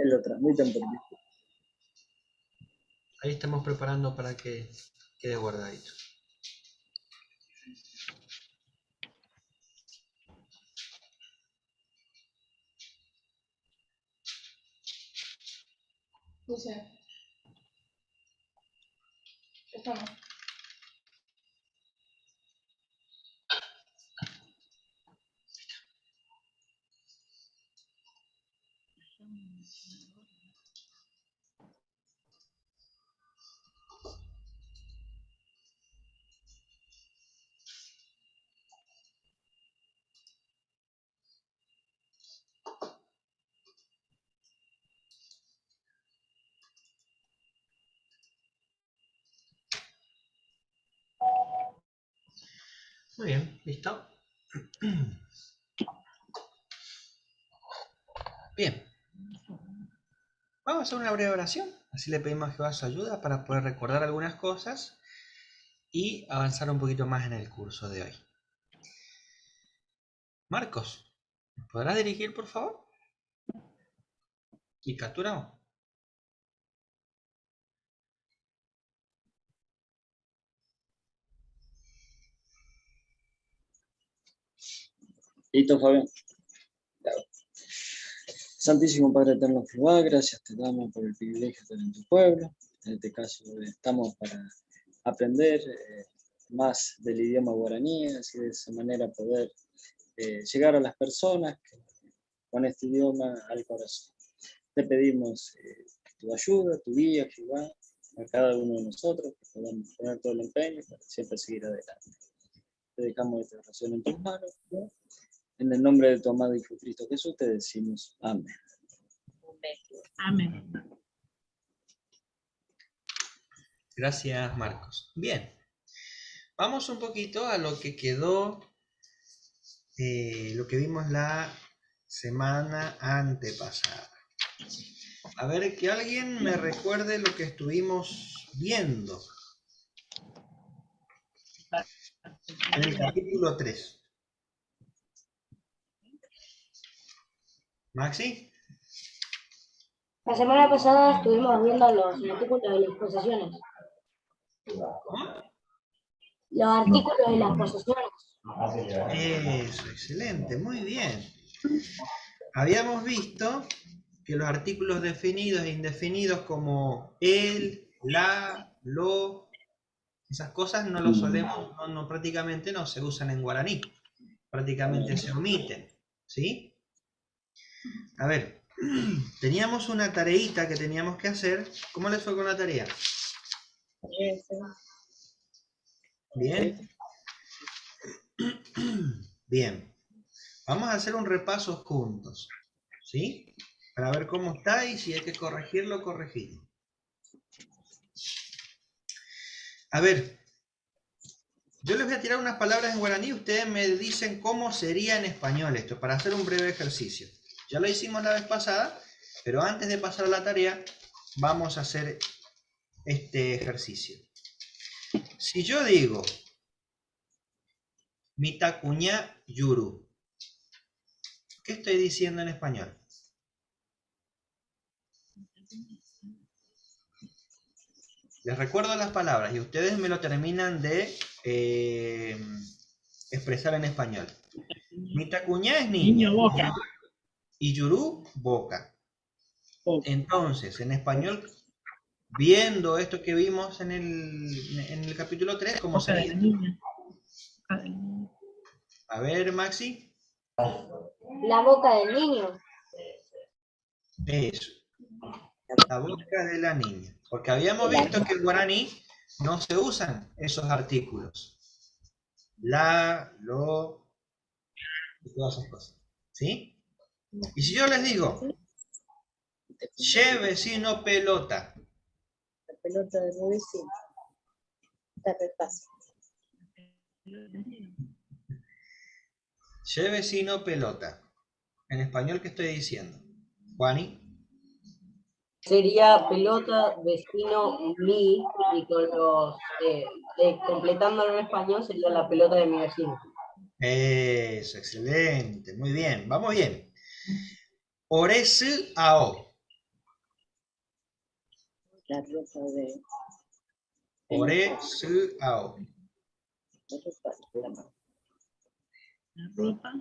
lo transmiten por YouTube. Ahí estamos preparando para que quede guardadito. Dice, esto no. Muy bien, ¿listo? Bien. Vamos a hacer una breve oración. Así le pedimos a Jehová su ayuda para poder recordar algunas cosas y avanzar un poquito más en el curso de hoy. Marcos, ¿nos podrás dirigir, por favor? Y capturamos. Listo, Fabián. Santísimo Padre Eterno Jehová, gracias te damos por el privilegio de estar en tu pueblo. En este caso estamos para aprender más del idioma guaraní, así de esa manera poder llegar a las personas con este idioma al corazón. Te pedimos tu ayuda, tu guía, Jehová, a cada uno de nosotros, que podamos poner todo el empeño para siempre seguir adelante. Te dejamos esta oración en tus manos, ¿no? En el nombre de tu amado Hijo Cristo Jesús te decimos amén. Amén. Gracias, Marcos. Bien. Vamos un poquito a lo que quedó, lo que vimos la semana antepasada. A ver, que alguien me recuerde lo que estuvimos viendo. En el capítulo 3. ¿Maxi? La semana pasada estuvimos viendo los artículos de las posesiones. ¿Cómo? Los artículos de las posesiones. Eso, excelente, muy bien. Habíamos visto que los artículos definidos e indefinidos como el, la, lo, esas cosas no lo solemos, prácticamente no se usan en guaraní. Prácticamente se omiten, ¿sí? A ver, teníamos una tareita que teníamos que hacer. ¿Cómo les fue con la tarea? Bien. Bien. Vamos a hacer un repaso juntos, ¿sí? Para ver cómo está y si hay que corregirlo, corregirlo. A ver, yo les voy a tirar unas palabras en guaraní, ustedes me dicen cómo sería en español esto, para hacer un breve ejercicio. Ya lo hicimos la vez pasada, pero antes de pasar a la tarea, vamos a hacer este ejercicio. Si yo digo, mitacuña yuru, ¿qué estoy diciendo en español? Les recuerdo las palabras y ustedes me lo terminan de expresar en español. Mitacuña es niño. Niño boca. Y yurú, boca. Entonces, en español, viendo esto que vimos en el capítulo 3, ¿cómo Boca de sería? la niña. Boca del niño. A ver, Maxi. La boca del niño. Eso. La boca de la niña. Porque habíamos visto que en guaraní no se usan esos artículos. La, lo, y todas esas cosas. ¿Sí? Y si yo les digo, che vecino pelota. La pelota de mi vecino. Está re fácil. Che vecino pelota. En español, ¿qué estoy diciendo? Juani. Sería pelota, vecino, mi, y con los, completándolo en español sería la pelota de mi vecino. Eso, excelente. Muy bien, vamos bien. Oresu ao. La ropa de... Ore, su, ao. La ropa de la mamá. La ropa.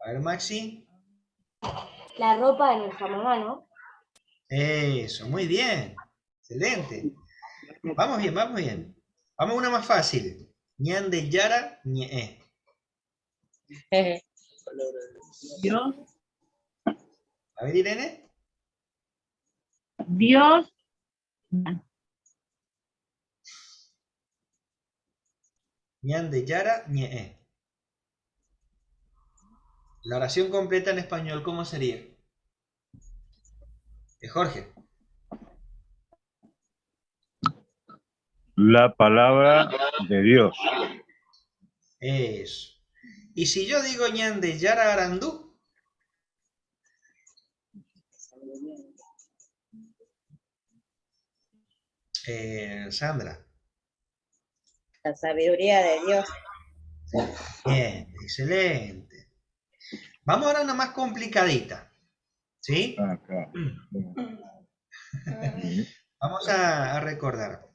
A ver, Maxi. La ropa de nuestra mamá, ¿no? Eso, muy bien. Excelente. Vamos bien, vamos bien. Vamos a una más fácil. Ñan de Yara, ñe. Dios. A ver, Irene. Dios. Ñan de Yara, ñe. La oración completa en español, ¿cómo sería? Jorge. La palabra de Dios. Eso. Y si yo digo ñan de Yara Arandú, Sandra. La sabiduría de Dios. Bien, excelente. Vamos ahora a una más complicadita. ¿Sí? Acá. Vamos a recordar.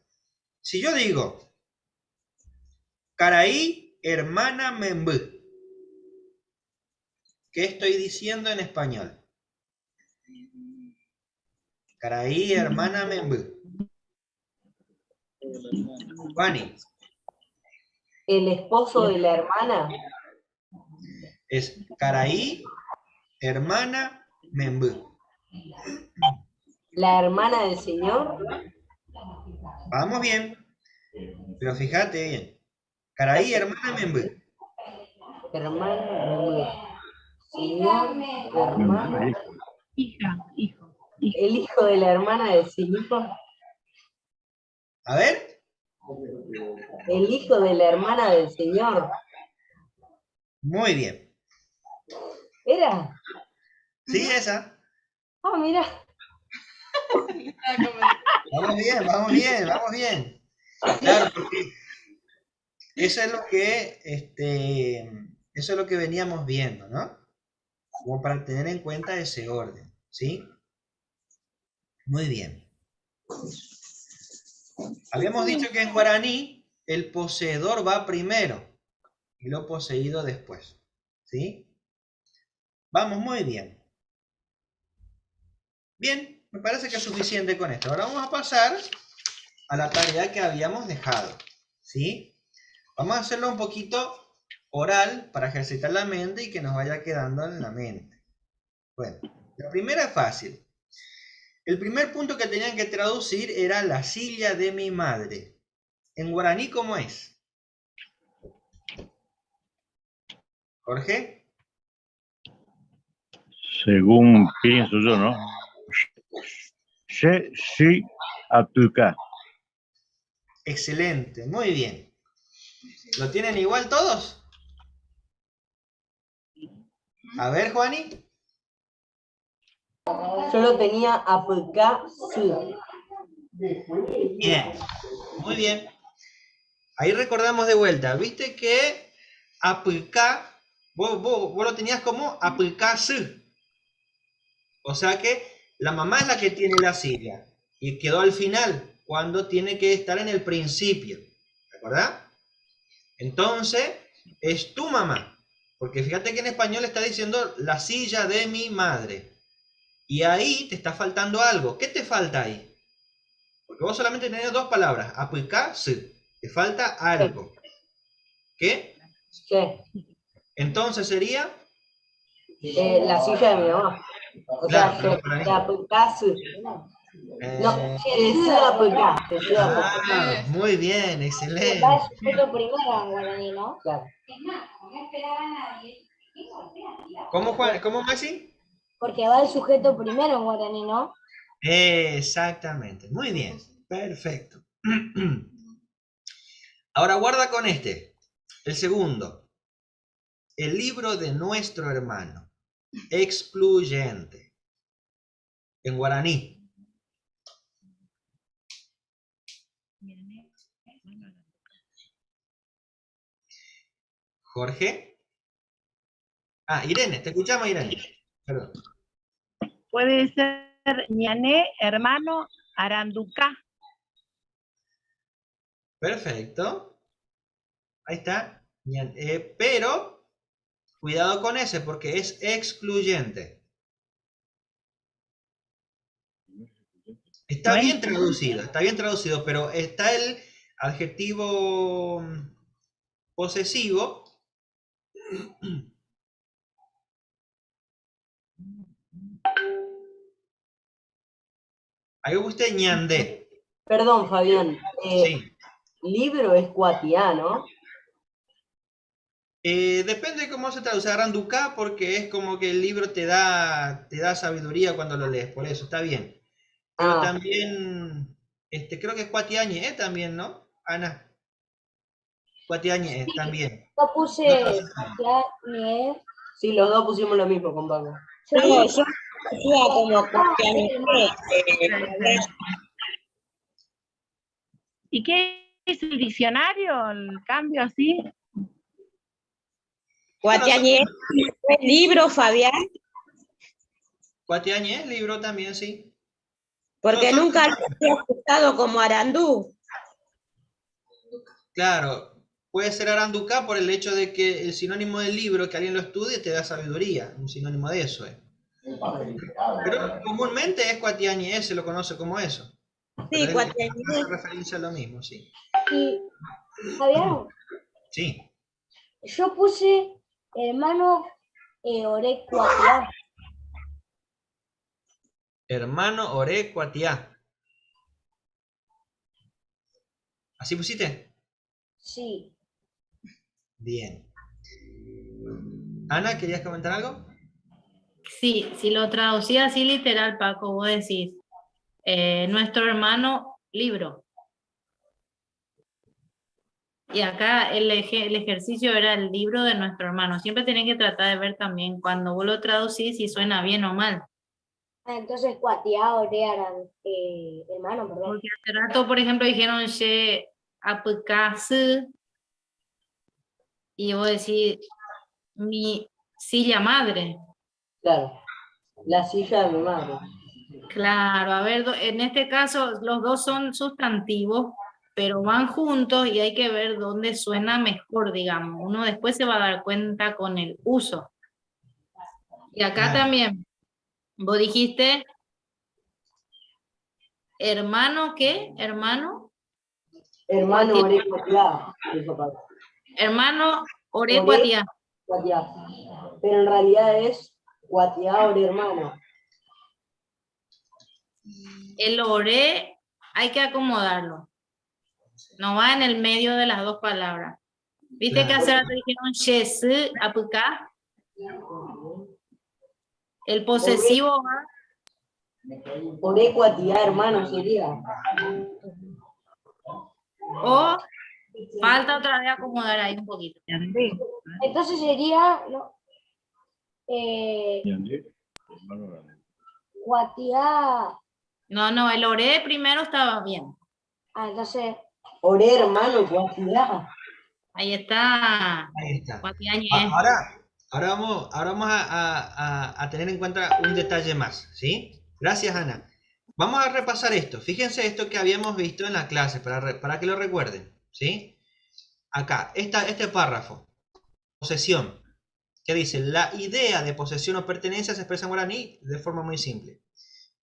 Si yo digo, Caraí, hermana Membú, ¿qué estoy diciendo en español? Caraí, hermana Membú. Juani, El esposo de la hermana, es Caraí, hermana Membú. la hermana del Señor, Vamos bien, pero fíjate bien. Caraí, hermana Membú. hermana, Señor, hermana, Hija, hijo. el hijo de la hermana del Señor, A ver, el hijo de la hermana del Señor. muy bien. ¿Era? Sí, esa. Ah, mira. Vamos bien, vamos bien, vamos bien. Claro, porque eso es lo que, eso es lo que veníamos viendo, ¿no? Como para tener en cuenta ese orden, ¿sí? Muy bien. Habíamos dicho que en guaraní el poseedor va primero y lo poseído después, ¿sí? Vamos, muy bien. Bien, me parece que es suficiente con esto. Ahora vamos a pasar a la tarea que habíamos dejado, ¿sí? Vamos a hacerlo un poquito oral para ejercitar la mente y que nos vaya quedando en la mente. Bueno, la primera es fácil. El primer punto que tenían que traducir era la silla de mi madre. En guaraní, ¿cómo es? Jorge. Según pienso yo, ¿no? She, si, atuka. Excelente, muy bien. ¿Lo tienen igual todos? A ver, Juani. Yo lo tenía aplicado. Bien, muy bien. Ahí recordamos de vuelta. Viste que aplicar, vos lo tenías como aplicarse. O sea que la mamá es la que tiene la silla. Y quedó al final, cuando tiene que estar en el principio. ¿Verdad? Entonces, es tu mamá. Porque fíjate que en español está diciendo la silla de mi madre. Y ahí te está faltando algo. ¿Qué te falta ahí? Porque vos solamente tenés dos palabras. Aplicarse. Te falta algo. ¿Qué? Sí. Entonces sería... La silla de mi mamá. O Claro, sea, pero para mí. la aplicase. No, decía aplicar. Decía aplicar. Muy bien, excelente. Va el sujeto primero en guaraní, ¿no? Claro. ¿Cómo, Juan? ¿Cómo, Maxi? Porque va el sujeto primero en guaraní, ¿no? Exactamente. Muy bien. Perfecto. Ahora guarda con este. El segundo. El libro de nuestro hermano. Excluyente. En guaraní. Jorge. Ah, Irene. Te escuchamos, Irene. Perdón. Puede ser ñané, hermano, Aranduca. Perfecto. Ahí está. Pero, cuidado con ese porque es excluyente. Está bien traducido, pero está el adjetivo posesivo. Ahí usted ñandé. Perdón, Fabián. Sí. Libro es cuatiá, ¿no? Depende de cómo se traduce Aranduca, porque es como que el libro te da sabiduría cuando lo lees, por eso está bien. Pero Ah. también, creo que es Cuatiañe, también, ¿no? Ana. Cuatiañe, Sí, también. yo puse Cuatiañe. Sí, los dos pusimos lo mismo con Paco. No, yo decía como Cuatiañe. ¿Y qué es el diccionario? ¿El cambio así? Cuatiañe es libro, Fabián, Cuatiañe es libro también, sí. porque nunca lo había escuchado como Arandú. Claro, puede ser Aranduca por el hecho de que el sinónimo del libro, que alguien lo estudie, te da sabiduría. Un sinónimo de eso, Pero comúnmente es Cuatiañe, se lo conoce como eso. Sí, Pero Cuatiañe. hace referencia a lo mismo, sí. Y, Fabián, Sí. yo puse hermano oré Cuatiá. Hermano Oré Cuatiá. ¿Así pusiste? Sí. Bien. Ana, ¿querías comentar algo? Sí, si lo traducía así literal, Paco, vos decís, nuestro hermano libro. Y acá el ejercicio era el libro de nuestro hermano. Siempre tenés que tratar de ver también cuando vos lo traducís si suena bien o mal. Entonces Cuatiá oré hermano, perdón. Porque hace rato, por ejemplo, dijeron she apukase y vos decís mi silla madre. Claro. La silla de mi madre. Claro, a ver, en este caso los dos son sustantivos, pero van juntos y hay que ver dónde suena mejor, digamos. Uno después se va a dar cuenta con el uso. Y acá también, vos dijiste, hermano, ¿qué? Hermano. Hermano oré cuatiá, dijo Paco. Hermano, oré cuatiá. Cuatiá. Pero en realidad es cuatiá oré hermano. El oré hay que acomodarlo. No va en el medio de las dos palabras. ¿Viste que hace rato dijeron shesu, apuka? El posesivo va. Oré cuatiá hermano sería. O falta otra vez acomodar ahí un poquito. Entonces sería Cuatiá. No, el oré primero estaba bien. Entonces. Oré hermano cuatiá. Ahí está. Ahí está. Cuatiañe. Ahora vamos a tener en cuenta un detalle más, ¿sí? Gracias, Ana. Vamos a repasar esto. Fíjense esto que habíamos visto en la clase, para que lo recuerden, ¿sí? Acá, este párrafo, posesión, que dice, la idea de posesión o pertenencia se expresa en guaraní de forma muy simple.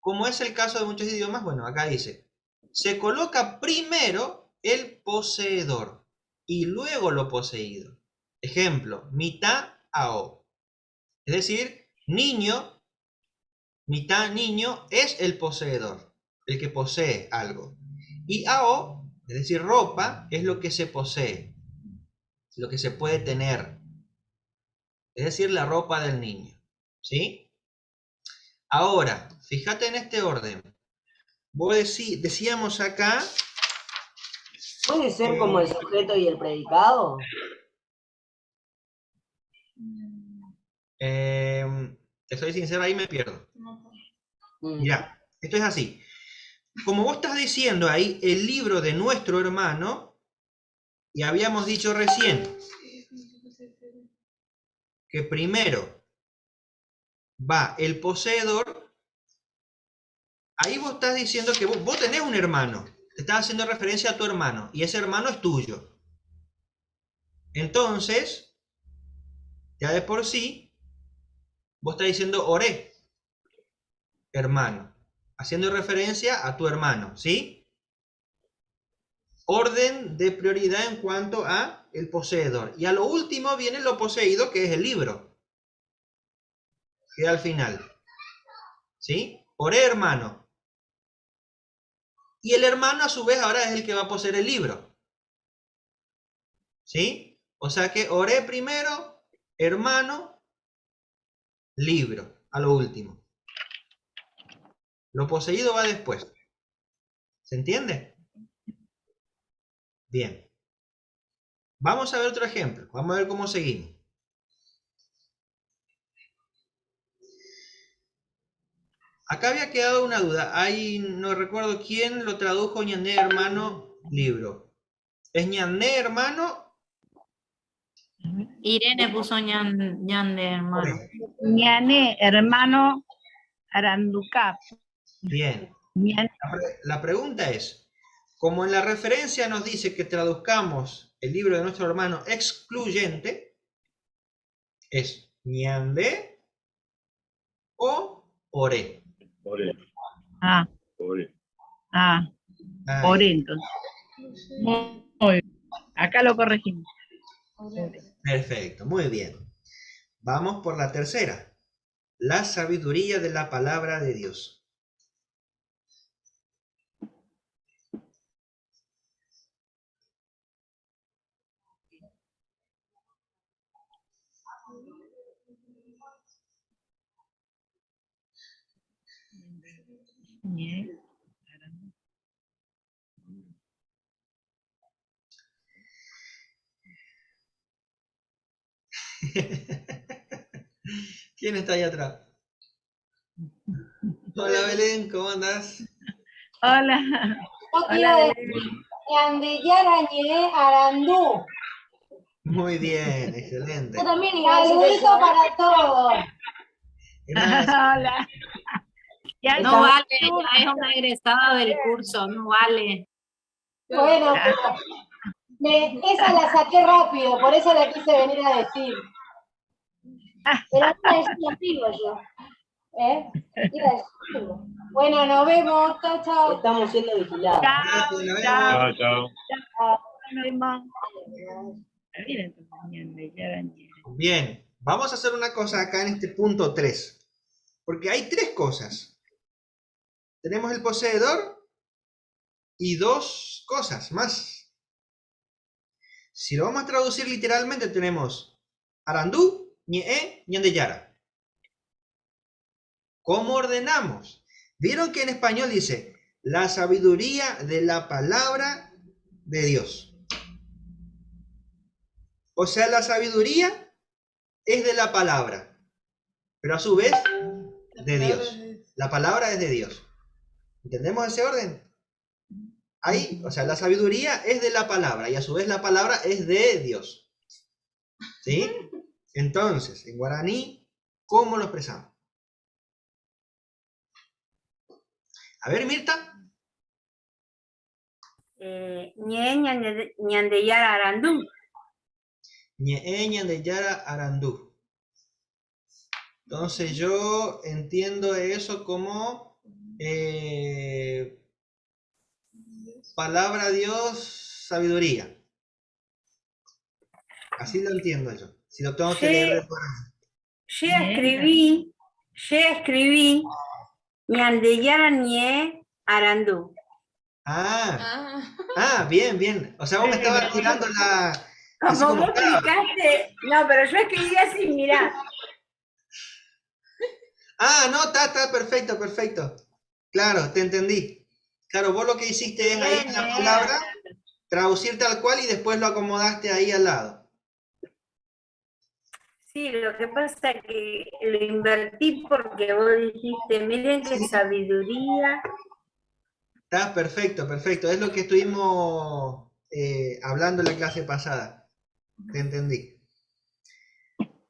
Como es el caso de muchos idiomas, bueno, acá dice, se coloca primero el poseedor y luego lo poseído. Ejemplo, mitad ao. Es decir, niño, mitad niño es el poseedor, el que posee algo. Y ao, es decir, ropa, es lo que se posee, lo que se puede tener. Es decir, la ropa del niño. ¿Sí? Ahora, fíjate en este orden. Vos decíamos acá... ¿Puede ser como el sujeto y el predicado? Te soy sincero, ahí me pierdo. Mirá, esto es así. Como vos estás diciendo ahí, el libro de nuestro hermano, y habíamos dicho recién que primero va el poseedor ahí vos estás diciendo que vos tenés un hermano. Te estás haciendo referencia a tu hermano. Y ese hermano es tuyo. Entonces, ya de por sí, vos estás diciendo oré, hermano. Haciendo referencia a tu hermano, ¿sí? Orden de prioridad en cuanto a el poseedor. Y a lo último viene lo poseído, que es el libro. Queda al final. ¿Sí? Oré, hermano. Y el hermano a su vez ahora es el que va a poseer el libro. ¿Sí? O sea que oré primero, hermano, libro, a lo último. Lo poseído va después. ¿Se entiende? Bien. Vamos a ver otro ejemplo. Vamos a ver cómo seguimos. Acá había quedado una duda. Ahí no recuerdo quién lo tradujo ñandé hermano libro. ¿Es ñandé hermano? Irene puso ñande, hermano. Ñané, hermano, Aranducap. Bien. Ñané. La pregunta es, como en la referencia nos dice que traduzcamos el libro de nuestro hermano excluyente, ¿es ñandé o oré? Oré, Ah, oré. oré entonces. Muy bien. Acá lo corregimos. Perfecto, muy bien. Vamos por la tercera. La sabiduría de la palabra de Dios. Ñe. ¿Quién está ahí atrás? Hola Belén, ¿cómo andás? Hola. Yo quiero Hola, decir, Ñandeyarañé Arandú. Muy bien, excelente. Yo también iba a decir eso. Saludito para todos. Gracias. Hola. Ya No vale, ella es una egresada del curso, no vale. Bueno, pero esa la saqué rápido, por eso la quise venir a decir. Pero no la decía en vivo yo. Iba a decirlo. Bueno, nos vemos. Chao, chao. Estamos siendo vigilados. Chao, Nos vemos. chao. Chao, chao. Nos vemos. Mira, entonces, Ñandeyarañé. Bien, vamos a hacer una cosa acá en este punto 3. Porque hay 3 cosas. Tenemos el poseedor y 2 cosas más. Si lo vamos a traducir literalmente, tenemos Arandú, Ñe, Ñandeyara. ¿Cómo ordenamos? Vieron que en español dice la sabiduría de la palabra de Dios. O sea, la sabiduría es de la palabra, pero a su vez de Dios. La palabra es de Dios. ¿Entendemos ese orden? Ahí, o sea, la sabiduría es de la palabra y a su vez la palabra es de Dios. ¿Sí? Entonces, en guaraní, ¿cómo lo expresamos? A ver, Mirta. Ñandeyara Arandú. Ñe, Ñandeyara, Arandú. Entonces yo entiendo eso como palabra Dios, sabiduría. Así lo entiendo yo. Si lo tengo que leer de fuera. Yo escribí Ñandeyara Ñe Arandú. Bien, bien. O sea, vos me estabas tirando la... así Como como vos estaba. explicaste, no, pero yo escribí así, mirá. No, está perfecto, perfecto. Claro, te entendí. Claro, vos lo que hiciste es ahí en la palabra, traducir tal cual y después lo acomodaste ahí al lado. Sí, lo que pasa es que lo invertí porque vos dijiste, miren qué sabiduría. Está perfecto, perfecto. Es lo que estuvimos hablando en la clase pasada. Te entendí.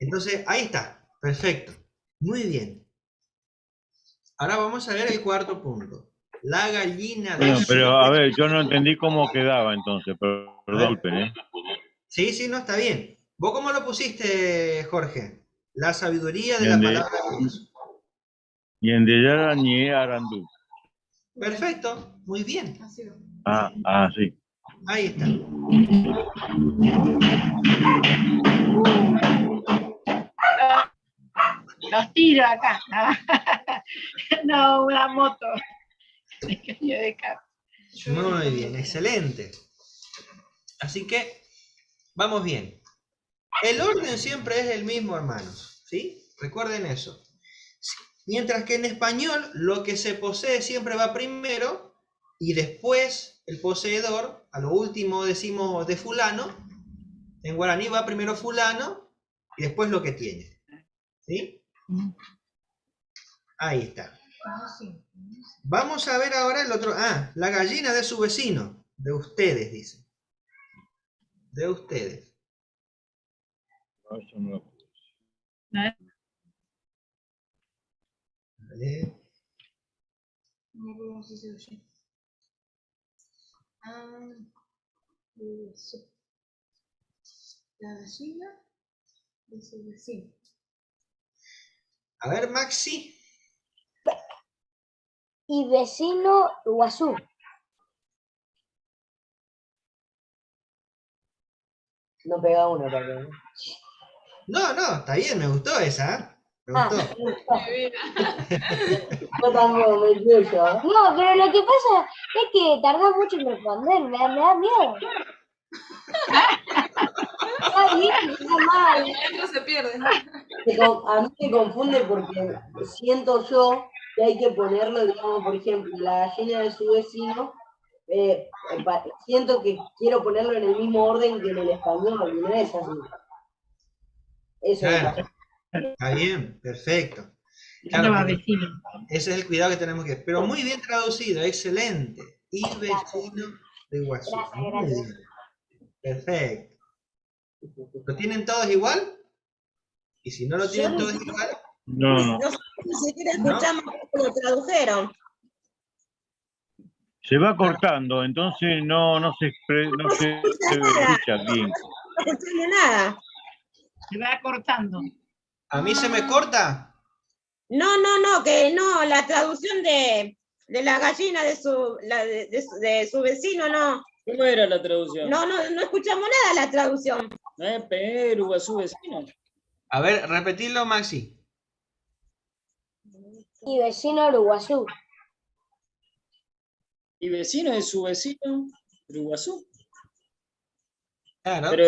Entonces, ahí está. Perfecto. Muy bien. Ahora vamos a ver el cuarto punto. La gallina de Bueno, su... pero a ver, yo no entendí cómo quedaba entonces, pero disculpen, ¿eh? Sí, sí, no, está bien. ¿Vos cómo lo pusiste, Jorge? La sabiduría de la Yende, palabra de Dios. Yendeyara ni Arandú. Perfecto, muy bien. Sí. Ahí está. Los tiro acá. No, una moto. Me cayó de casa. Muy bien, excelente. Así que, vamos bien. El orden siempre es el mismo, hermanos. ¿Sí? Recuerden eso. Mientras que en español, lo que se posee siempre va primero y después el poseedor, a lo último decimos de fulano. En guaraní va primero fulano y después lo que tiene. ¿Sí? Ahí está. Vamos a ver ahora el otro. La gallina de su vecino. De ustedes, dice. De ustedes. No, eso no lo- Vale. La gallina de su vecino. A ver, Maxi. Y vecino Guazú. No pega uno también. No, no, está bien, me gustó esa. Me gustó. Yo tampoco me incluyo. No, pero lo que pasa es que tardás mucho en responder, me da miedo. Está bien, está mal. No se pierde. A mí me confunde porque siento yo que hay que ponerlo, digamos, por ejemplo, la gallina de su vecino. Siento que quiero ponerlo en el mismo orden que en el español, y no es así. Eso me Claro, pasa. está bien, perfecto. Claro, Claro, va porque vecino. ese es el cuidado que tenemos que... Pero muy bien traducido, excelente. Y vecino de Guazú. Gracias, Muy gracias. bien. Perfecto. ¿Lo tienen todos igual? Y si no lo tienen todos igual, No. No sé, ni siquiera ¿no? escuchamos cómo lo tradujeron. Se va cortando, entonces no se escucha bien. No escuchamos nada. Se va cortando. ¿A mí se me corta? No, que no, la traducción de la gallina de su vecino, no. ¿Cómo era la traducción? No escuchamos nada la traducción. ¿No es Perú a su vecino? A ver, repetirlo, Maxi. Y vecino Uruguazú. Y vecino de su vecino, Uruguazú. Claro. Pero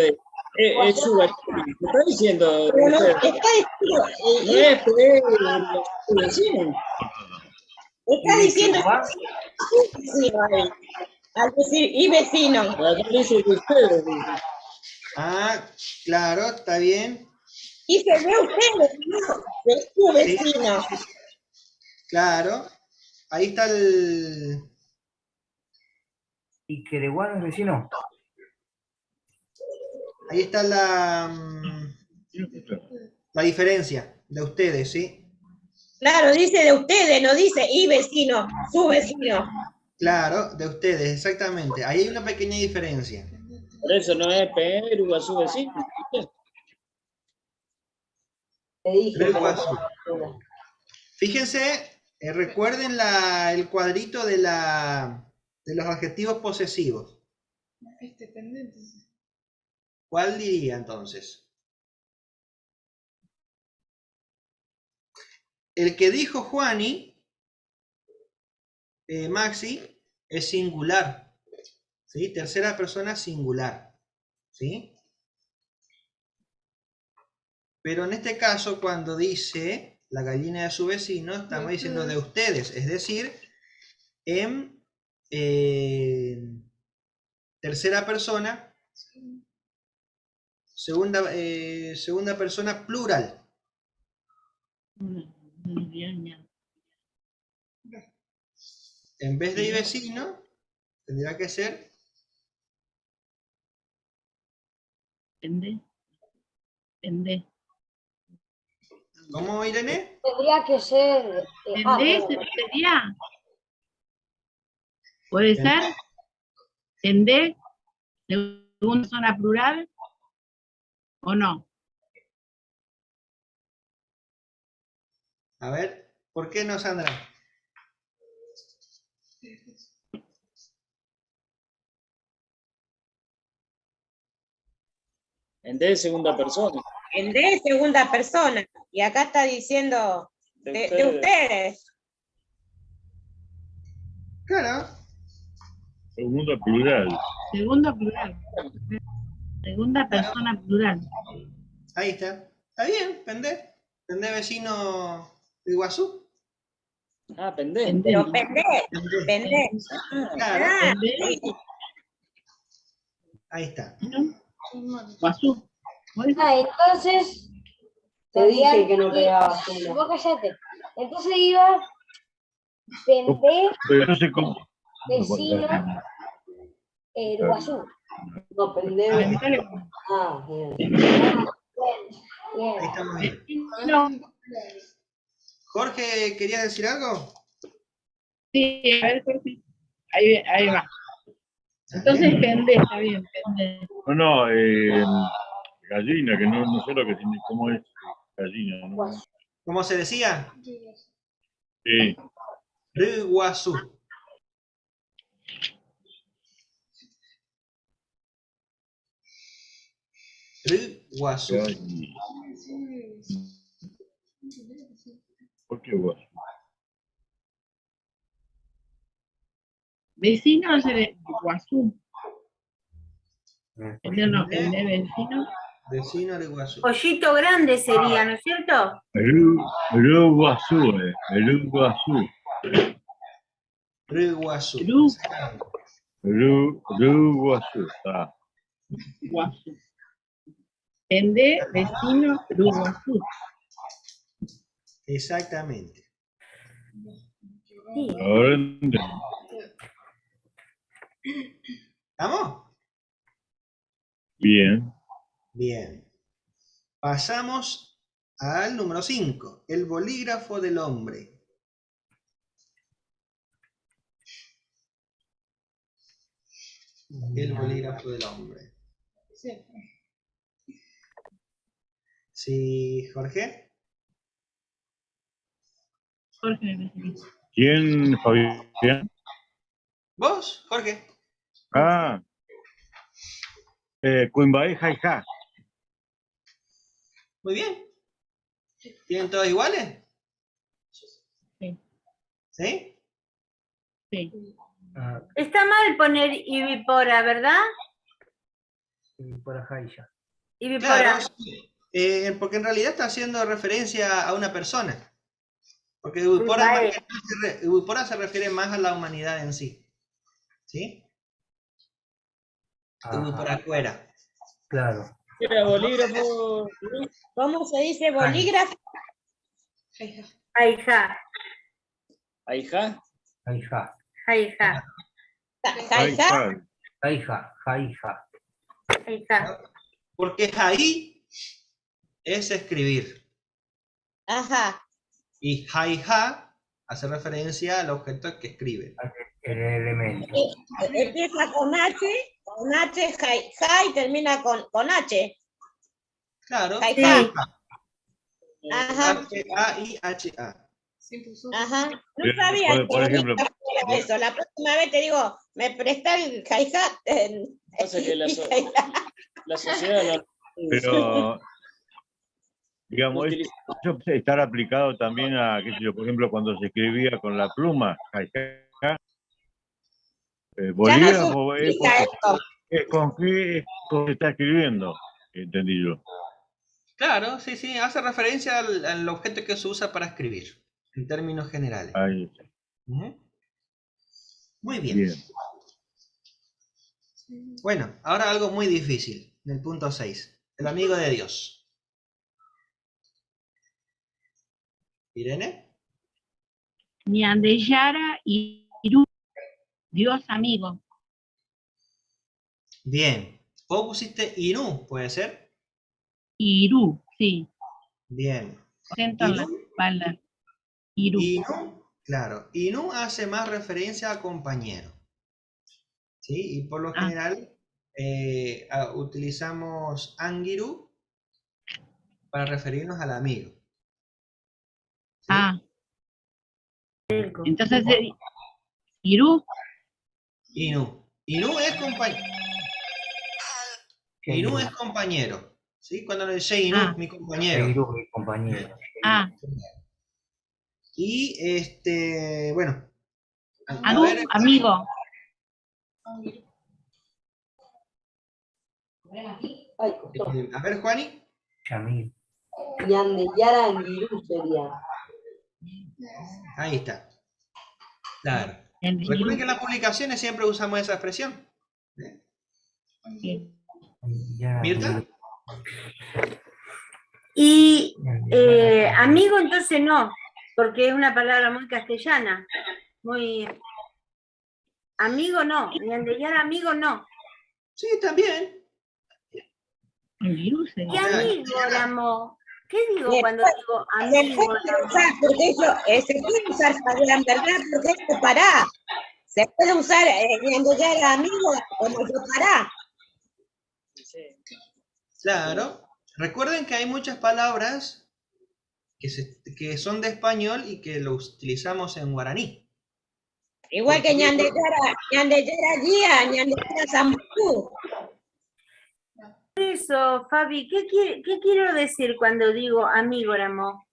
es su vecino. ¿Qué está diciendo? Pero no, usted? está diciendo, No es Perú, su vecino. está diciendo vecino a él, al decir y vecino. Acá dice que ustedes, dice. Claro, está bien. Y se ve usted, no, de su vecino. Sí. Claro. Ahí está el... ¿Y Quereguano es vecino? Ahí está la diferencia de ustedes, ¿sí? Claro, dice de ustedes, no dice y vecino, su vecino. Claro, de ustedes, exactamente. Ahí hay una pequeña diferencia. Por eso no es Perú a su vecino. Te dije. Del Guazú. Fíjense, recuerden el cuadrito de los adjetivos posesivos. ¿Cuál diría entonces? El que dijo Juani, Maxi, es singular. ¿Sí? Tercera persona singular. ¿Sí? Pero en este caso, cuando dice la gallina de su vecino, estamos diciendo de ustedes, es decir, en tercera persona, segunda persona plural. En vez de vecino, tendrá que ser Pende. ¿Cómo, Irene? Tendría que ser... ¿Tendé sería? ¿Puede ser? ¿Tendé? ¿Segunda persona plural? ¿O no? A ver, ¿por qué no, Sandra? En D, segunda persona. En D, segunda persona. Y acá está diciendo de ustedes. Claro. Segunda plural. Segunda plural. Segunda persona plural. Ahí está. Está bien, Pendé. Pendé vecino de Iguazú. Ah, Pendé. Pero Pendé. Claro. Ah, Pendé. sí. Ahí está. Guazú. Entonces... Te dije que no pegabas. Vos callate. Entonces iba... Pendé, Pero no sé cómo. vecino, Uruguazú. No, pendejo. Ah, bien. Bien. Ahí estamos bien. No. Jorge, ¿querías decir algo? Sí, a ver, Jorge. Ahí va. Entonces, Pendé, está bien, Pendé. No, gallina, que no sé lo que tiene, cómo es gallina. ¿No? ¿Cómo se decía? Sí. Riguazú. Riguazú. ¿Por qué vos? Vecino es el Guazú. No, Pendé, vecino. Vecino de Iguazú. Pollito grande sería, ¿no es cierto? Uruguazú, Uruguazú. Riguazú. Uruguazú, ah. Guazú. Pendé, vecino, Uruguazú. Exactamente. Ahora entendí. ¿Estamos? Bien. Bien. Pasamos al número 5, el bolígrafo del hombre. El bolígrafo del hombre. Sí, Jorge. Jorge, ¿Quién, Fabián? ¿Vos, Jorge? Ah. Cuimbaé, Jaijá. Muy bien. ¿Tienen todos iguales? Sí. ¿Sí? Sí. Está mal poner Ibipora, ¿verdad? Ibipora Jaija. Ibipora. Claro, sí. Porque en realidad está haciendo referencia a una persona. Porque Ibipora se refiere más a la humanidad en sí. ¿Sí? Ibipora fuera. Claro. Era bolígrafo. ¿Cómo se dice bolígrafo? Jaija. Aijá. Jaija. Jaija. Jaija. Jaija. Jaija. Jaija. Porque ahí es escribir. Ajá. Y jaija hace referencia al objeto que escribe. El elemento. Empieza con H, Jaija, y termina con H. Claro. Jaija. Ajá. Ajá. H-A-I-H-A. Ajá. No sabía que por ejemplo, era eso. La próxima vez te digo, me presta el Jaija. Pasa que la sociedad no. pero, digamos, Utiliza- eso estar aplicado también a, qué sé yo, por ejemplo, cuando se escribía con la pluma, Jaijá, bolígrafo es con qué se está escribiendo, entendí yo. Claro, sí, sí, hace referencia al objeto que se usa para escribir, en términos generales. Ahí está. Muy bien. Bien. Bueno, ahora algo muy difícil, en el punto 6. El amigo de Dios. ¿Irene? Ñandeyara y Irú. Dios amigo. Bien. Vos pusiste Inú, ¿puede ser? Irú, sí. Bien. Acento en la espalda. Iru. Inu, claro. Inu hace más referencia a compañero. ¿Sí? Y por lo general utilizamos Angiru para referirnos al amigo. ¿Sí? Ah. Entonces, Iru. Inu. Inu es compañero. Inu es compañero. ¿Sí? Cuando le dice Inu, mi compañero. Inu, mi compañero. Ah. Y bueno. Anu, amigo. A ver, Juani. Yamil. Ñandeyara Anguirú sería. Ahí está. Claro. Recuerden que en las publicaciones siempre usamos esa expresión. ¿Mirta? Y amigo entonces no, porque es una palabra muy castellana. Muy... Amigo no, Ñandeyara amigo no. Sí, también. ¿Qué amigo, Ramo? ¿Qué digo cuando digo amigo? Se puede usar para en verdad porque es separá. Se puede usar Ñandeyara amigo como separá. Claro. Recuerden que hay muchas palabras que son de español y que lo utilizamos en guaraní. Igual que Ñandeyara guía, Ñandeyara Zambú. Eso, Fabi, ¿qué quiero decir cuando digo amigo, Ramo?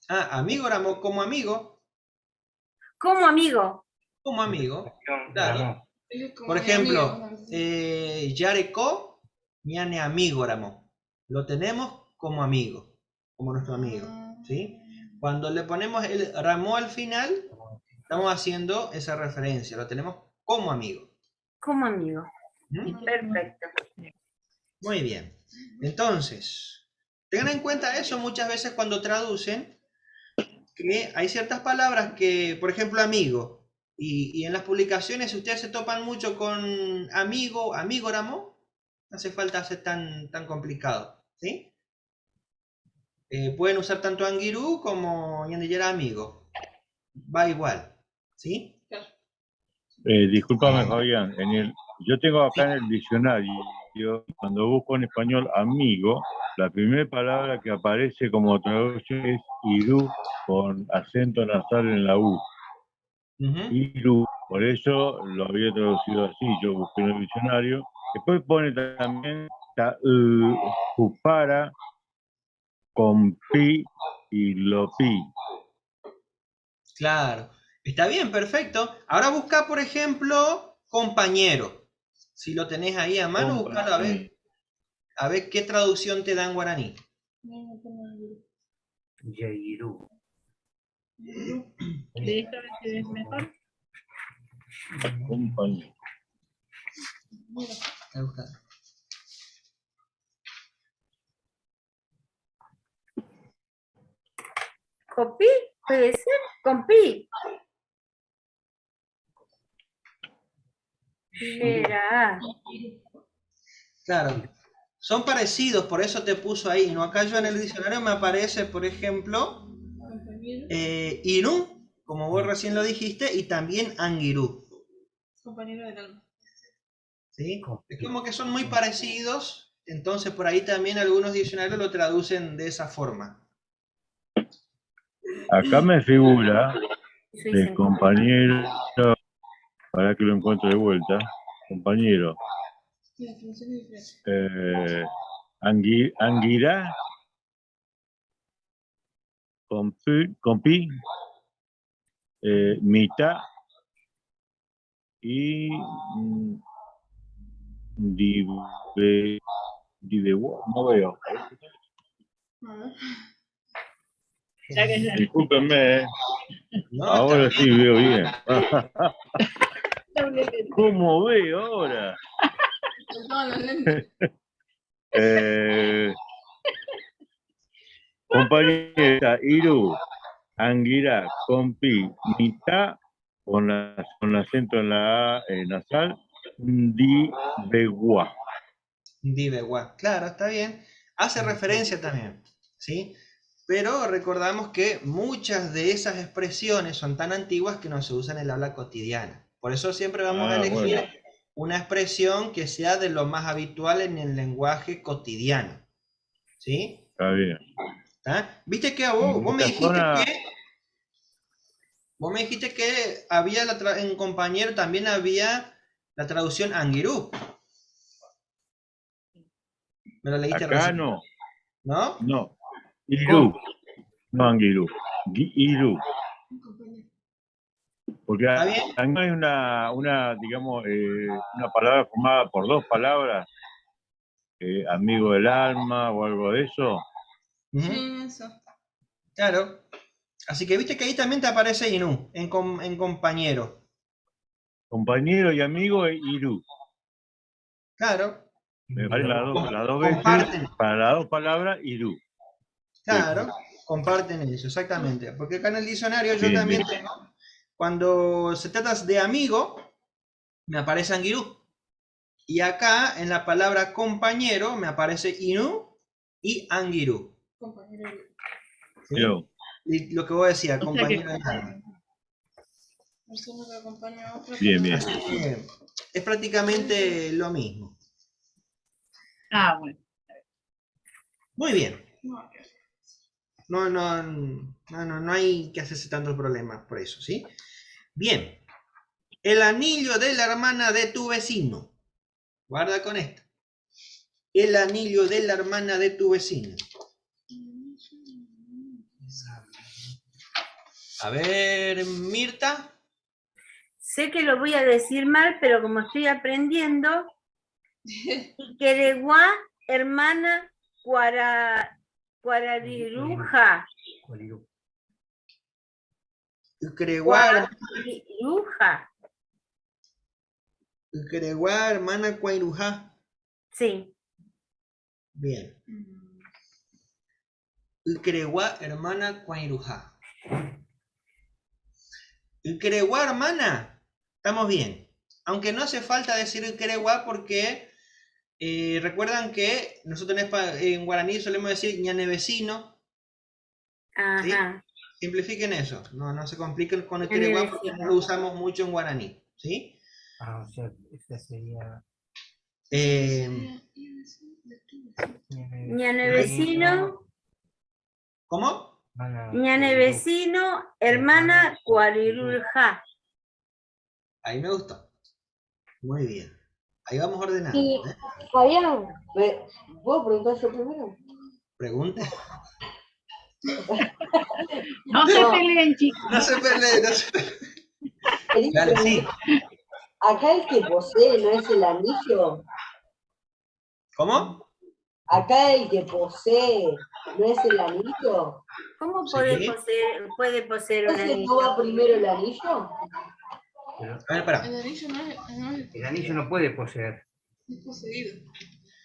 Amigo, Ramo, como amigo. ¿Cómo amigo? Como amigo, claro. Por ejemplo, Yareco, ñane amigo, Ramo. Lo tenemos como amigo, como nuestro amigo, ¿sí? Cuando le ponemos el Ramo al final, estamos haciendo esa referencia, lo tenemos como amigo. Como amigo. Perfecto. Muy bien. Entonces, tengan en cuenta eso muchas veces cuando traducen, que hay ciertas palabras que, por ejemplo, amigo, y en las publicaciones, si ustedes se topan mucho con amigo, amigóramo, no hace falta ser tan complicado, ¿sí? Pueden usar tanto Angiru como Ñandeyara amigo. Va igual, ¿sí? Discúlpame, Fabián. Yo tengo acá en el diccionario, cuando busco en español amigo, la primera palabra que aparece como traducción es Iru, con acento nasal en la U. Iru, por eso lo había traducido así, yo busqué en el diccionario. Después pone también Jupara, Compi y Lopi. Claro, está bien, perfecto. Ahora busca, por ejemplo, compañero. Si lo tenés ahí a mano, buscalo a ver qué traducción te da en guaraní. Yairu. ¿Esta vez es mejor? Compañero. ¿Copí? ¿Puede ser? ¿Compí? Mira. Claro, son parecidos, por eso te puso ahí, ¿no? Acá yo en el diccionario me aparece, por ejemplo, Inu, como vos recién lo dijiste, y también Angiru. Compañero del alma. ¿Sí? Es como que son muy parecidos, entonces por ahí también algunos diccionarios lo traducen de esa forma. Acá me figura el compañero, para que lo encuentre de vuelta, compañero. Anguirá, compi, mitad y no veo. Discúlpenme, ahora sí veo bien. ¿Cómo veo ahora? Compañera, Iru, Anguirá, Compi, Mitad, con acento en la A nasal, Ndibegua. Ndibegua, claro, está bien. Hace referencia también, ¿sí? pero recordamos que muchas de esas expresiones son tan antiguas que no se usan en el habla cotidiana. Por eso siempre vamos a elegir una expresión que sea de lo más habitual en el lenguaje cotidiano. ¿Sí? Está bien. ¿Está? ¿Viste que vos me dijiste que... Vos me dijiste que había en compañero también había la traducción Anguirú. ¿Me lo leíste Acá recién? no. ¿No? No. Irú. No Anguirú. Irú. Porque también hay una digamos, una palabra formada por dos palabras, amigo del alma o algo de eso. Sí, eso. Claro. Así que viste que ahí también te aparece Inú, en compañero. Compañero y amigo e Irú. Claro. Me parece las dos veces, para las dos palabras, Irú. Claro, comparten eso, exactamente. Porque acá en el diccionario yo Bien, también bien. tengo, cuando se trata de amigo, me aparece Anguirú. Y acá, en la palabra compañero, me aparece Inú y Anguirú. Compañero. ¿Sí? Y lo que vos decías, compañero de alma. Persona que acompaña a otra. Bien, bien. Así que es prácticamente lo mismo. Ah, bueno. Muy bien. No hay que hacerse tantos problemas por eso, ¿sí? Bien. El anillo de la hermana de tu vecino. Guarda con esto. El anillo de la hermana de tu vecino. A ver, Mirta. Sé que lo voy a decir mal, pero como estoy aprendiendo, Iquereguá, hermana Cuarariruja. Iquereguá, hermana Cuairujá. Sí. Bien. Iquereguá, hermana Cuairujá. Iquereguá, hermana. Estamos bien. Aunque no hace falta decir Iquereguá porque recuerdan que nosotros en guaraní solemos decir ñane vecino. ¿Sí? Ajá. Simplifiquen eso. No se compliquen con Iquereguá porque no lo usamos mucho en guaraní. ¿Sí? Ah, o sea, esta sería... Ñane vecino. ¿Cómo? Ñane vecino, hermana Cuarirulja. Ahí me gustó. Muy bien. Ahí vamos ordenando. Y, Fabián, ¿puedo preguntar yo primero? Pregunte. No se peleen, chicos. No se peleen, no se peleen. Dale, sí. Acá el que posee no es el anillo. ¿Cómo? Acá el que posee no es el anillo. ¿Cómo Sí. puede poseer un ¿Entonces anillo? no va primero el anillo? A ver, pará. El anillo no es El anillo no puede poseer. poseído.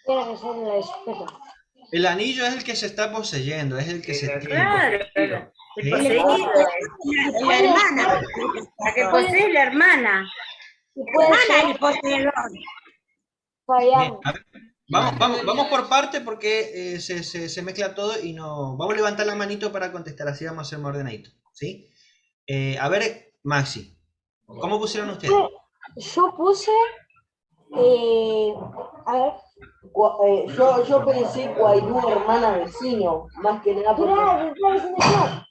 Tiene que ser la espera. El anillo es el que se está poseyendo, es el que se tiene. Claro, el ¿Sí? poseído. La hermana. La que posee la hermana. Y puede Hermana ser, el poseedor. Fabián, A ver, vamos por parte porque se mezcla todo y no. Vamos a levantar la manito para contestar, así vamos a hacer más ordenadito. ¿Sí? A ver, Maxi, ¿cómo pusieron ustedes? yo puse, a ver, Yo pensé Guaidú, hermana vecino, más que nada porque... claro.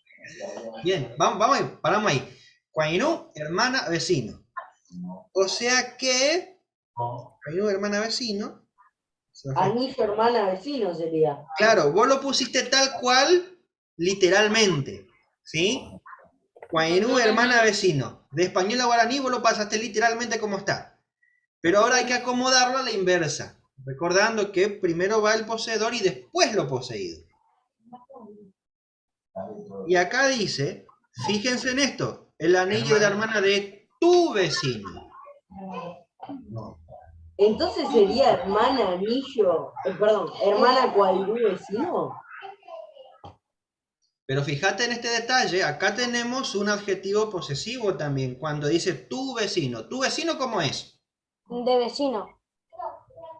Bien, vamos ahí, paramos ahí. Cuainú, hermana, vecino. O sea que Cuainú, hermana, vecino. Anillo, hermana vecino sería. Claro, vos lo pusiste tal cual, literalmente. ¿Sí? Cuainú, hermana, vecino. De español a guaraní vos lo pasaste literalmente como está. Pero ahora hay que acomodarlo a la inversa. Recordando que primero va el poseedor y después lo poseído. Y acá dice, fíjense en esto, el anillo de la hermana de tu vecino. Entonces sería hermana anillo, perdón, hermana Guaidú vecino. Pero fíjate en este detalle, acá tenemos un adjetivo posesivo también, cuando dice tu vecino. ¿Tu vecino cómo es? De vecino.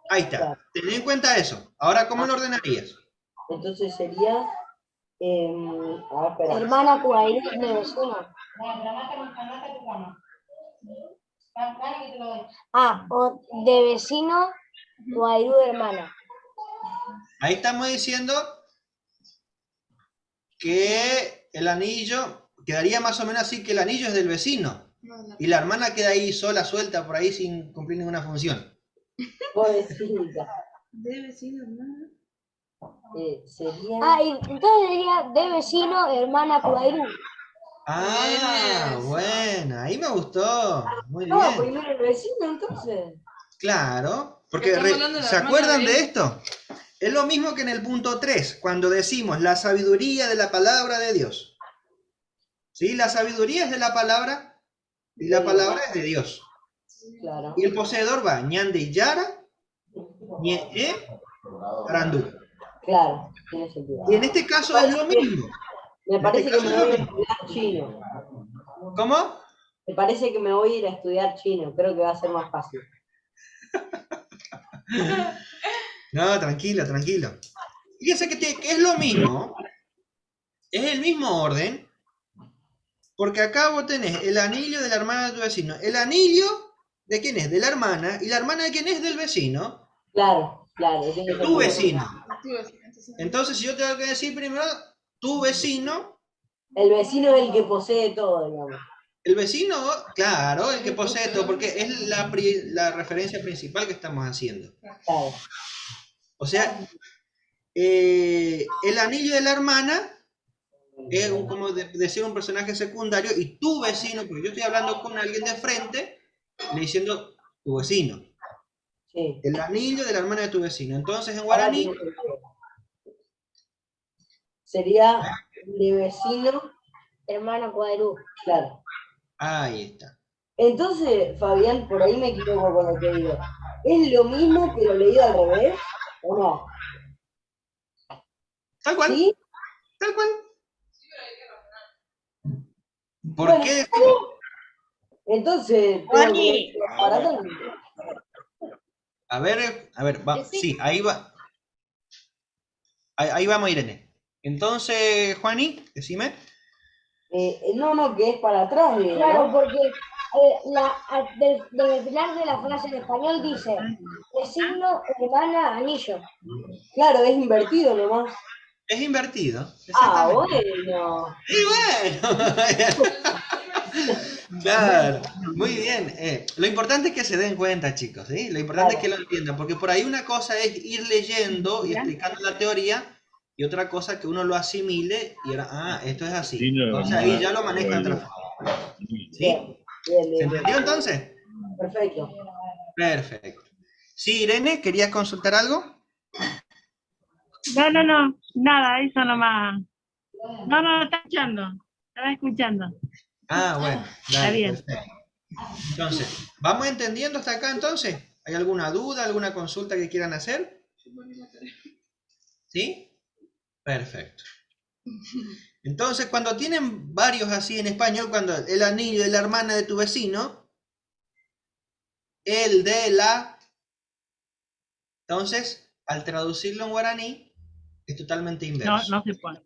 Ahí está, ten en cuenta eso. Ahora, ¿cómo lo ordenarías? Entonces sería espera. Hermana Cuairú de vecino. Ah, o de vecino, Cuairú de hermana. Ahí estamos diciendo que el anillo quedaría más o menos así, que el anillo es del vecino. Y la hermana queda ahí sola, suelta, por ahí sin cumplir ninguna función. Pobrecita. De vecino, hermana. Sería... Ah, y entonces diría de vecino, hermana Cuairú. Ah, bueno, ahí me gustó. Muy No, bien. primero el vecino, entonces. Claro, porque Estamos hablando de la ¿se hermana acuerdan de de él. esto? Es lo mismo que en el punto 3, cuando decimos la sabiduría de la palabra de Dios. ¿Sí? La sabiduría es de la palabra y la palabra es de Dios. Claro. Y el poseedor va ñande yara, ñe arandú. Claro, tiene sentido. Y en este caso es lo mismo. Me En parece este que caso me es lo voy a mismo. estudiar chino. ¿Cómo? Me parece que me voy a ir a estudiar chino. Creo que va a ser más fácil. No, tranquilo, tranquilo. Fíjense que es lo mismo. Es el mismo orden. Porque acá vos tenés el anillo de la hermana de tu vecino. El anillo, ¿de quién es? De la hermana. ¿Y la hermana de quién es? Del vecino. Claro, claro. De tu vecino. Entonces, si yo tengo que decir primero, tu vecino. El vecino es el que posee todo, digamos. El vecino, claro, el que posee todo, porque es la referencia principal que estamos haciendo. Claro. O sea, el anillo de la hermana es como decir un personaje secundario, y tu vecino, porque yo estoy hablando con alguien de frente, le diciendo tu vecino. Sí. El anillo de la hermana de tu vecino. Entonces, en Ahora guaraní, tiene sentido. Sería de vecino, Hermana Cuairú. claro. ahí está. Entonces, Fabián, por ahí me equivoco con lo que digo. ¿Es lo mismo pero leído al revés o no? Tal cual. ¿Sí? Tal cual. ¿Por Bueno, qué? entonces, tengo Juani. que para atrás. A ver, sí, ahí va. Ahí vamos, Irene. Entonces, Juani, decime. No, que es para atrás, digo, Claro, ¿no? porque del final de la frase en español dice vecino, hermana, anillo. Claro, es invertido nomás. Es invertido. Ah, Exactamente. bueno. Y bueno. Claro, muy bien. Lo importante es que se den cuenta, chicos, ¿sí? Lo importante es que lo entiendan, porque por ahí una cosa es ir leyendo y explicando la teoría, y otra cosa que uno lo asimile y ahora, esto es así. Sí, no, Entonces ahí ya lo maneja de otra forma. ¿Sí? ¿Se entendió entonces? Perfecto. Perfecto. Sí, Irene, ¿querías consultar algo? No, nada, eso nomás. No, estaba escuchando. Ah, bueno, Está dale, bien. perfecto. Entonces, ¿vamos entendiendo hasta acá entonces? ¿Hay alguna duda, alguna consulta que quieran hacer? ¿Sí? Perfecto. Entonces, cuando tienen varios así en español, cuando el anillo de la hermana de tu vecino, el de la... Entonces, al traducirlo en guaraní, es totalmente inverso. No se puede.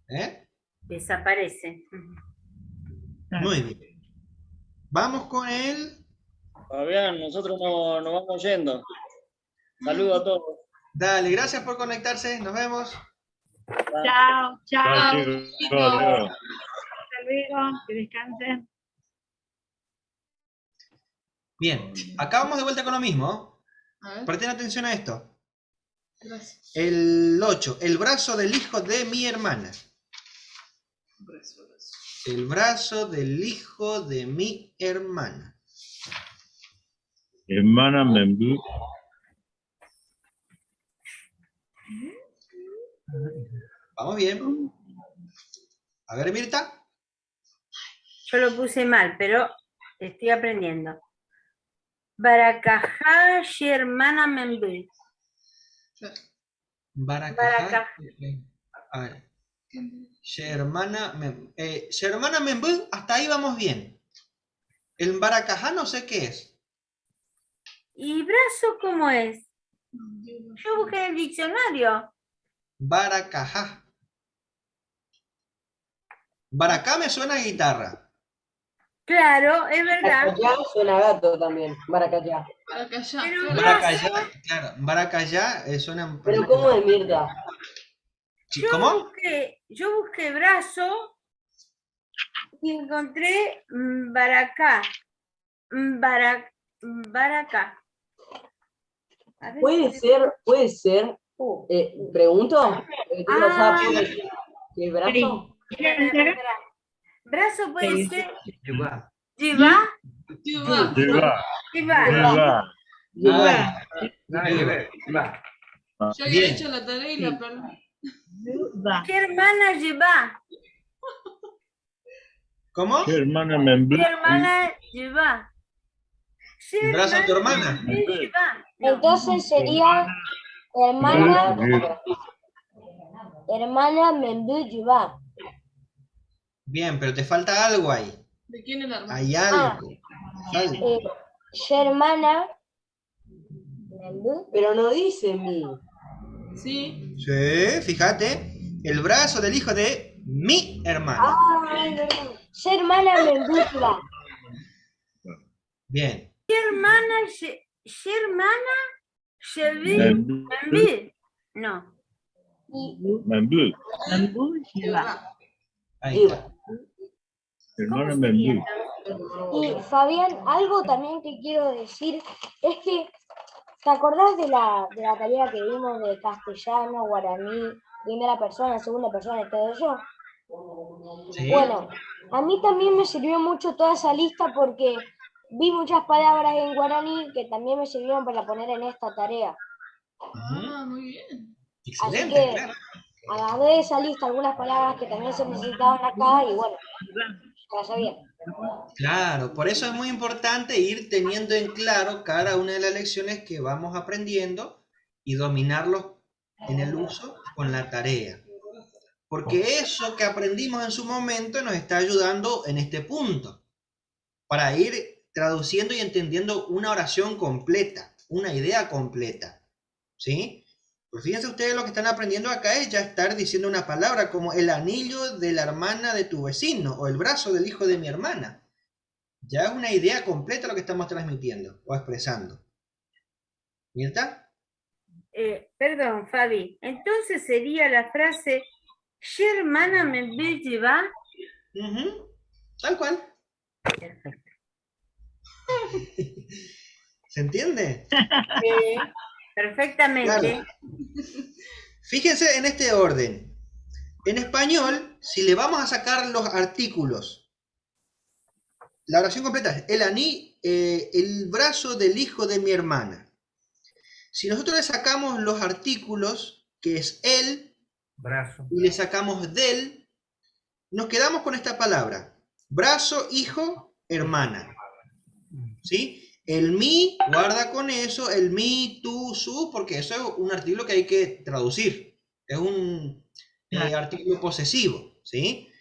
¿Eh? Desaparece. Muy bien. Vamos con él. Fabián, nosotros nos vamos yendo. Saludos a todos. Dale, gracias por conectarse. Nos vemos. Chao. Chao, chicos. Chao. Hasta luego, que descansen. Bien, acá vamos de vuelta con lo mismo. A ver. Presten atención a esto. Gracias. El 8, el brazo del hijo de mi hermana. El brazo del hijo de mi hermana. Hermana Membú. Vamos bien. A ver, Mirta. Yo lo puse mal, pero estoy aprendiendo. Baracajá, hermana Membú. Baracajá. A ver. Shermana Membú, hasta ahí vamos bien. El Baracajá no sé qué es. ¿Y brazo cómo es? Yo busqué en el diccionario. Baracajá. Baracá me suena a guitarra. Claro, es verdad. Maracayá suena a gato también. Maracayá. Maracayá. Pero claro. Baracayá, claro, Baracayá suena... Pero ¿cómo es, Mirta? ¿Cómo? Yo busqué brazo y encontré Baracá. Baracá. A ver Puede si- ser, pregunto, Ah. ¿qué brazo? Brazo puede ser Lleva. llevar. Lleva. Llevar. Yo había hecho la tarea y la perdí. ¿Qué hermana lleva? ¿Cómo? ¿Qué hermana me ¿Qué hermana lleva? ¿El brazo de tu hermana? Entonces sería hermana Mendu Yuba. Bien, pero te falta algo ahí. ¿De quién es la hermana? Hay algo. Algo. Hermana Mendu. Pero no dice mi. Sí. Sí, fíjate. El brazo del hijo de mi hermana. Hermana Mendu Yuba. Bien. ¿Qué hermana Shevi? No. Membú. Ahí está. Hermana Membú. Y Fabián, algo también que quiero decir es que, ¿te acordás de la tarea que vimos de castellano, guaraní, primera persona, segunda persona y todo eso? Sí. Bueno, a mí también me sirvió mucho toda esa lista porque vi muchas palabras en guaraní que también me sirvieron para poner en esta tarea. Ah, muy bien. Así Excelente, que claro. agarré de esa lista algunas palabras que también se necesitaban acá y bueno, ya las sabía. Claro, por eso es muy importante ir teniendo en claro cada una de las lecciones que vamos aprendiendo y dominarlos en el uso con la tarea. Porque eso que aprendimos en su momento nos está ayudando en este punto, para ir traduciendo y entendiendo una oración completa, una idea completa. ¿Sí? Pues fíjense ustedes lo que están aprendiendo acá es ya estar diciendo una palabra como el anillo de la hermana de tu vecino o el brazo del hijo de mi hermana. Ya es una idea completa lo que estamos transmitiendo o expresando. ¿Mirta? Perdón, Fabi. Entonces sería la frase hermana me lleva. Tal cual. ¿Se entiende? Sí, perfectamente. Claro. Fíjense en este orden. En español, si le vamos a sacar los artículos, la oración completa es el brazo del hijo de mi hermana. Si nosotros le sacamos los artículos, que es el, brazo, y le sacamos del, nos quedamos con esta palabra. Brazo, hijo, hermana. ¿Sí? El mi, guarda con eso, el mi, tú, su, porque eso es un artículo que hay que traducir. Es un artículo posesivo, ¿sí?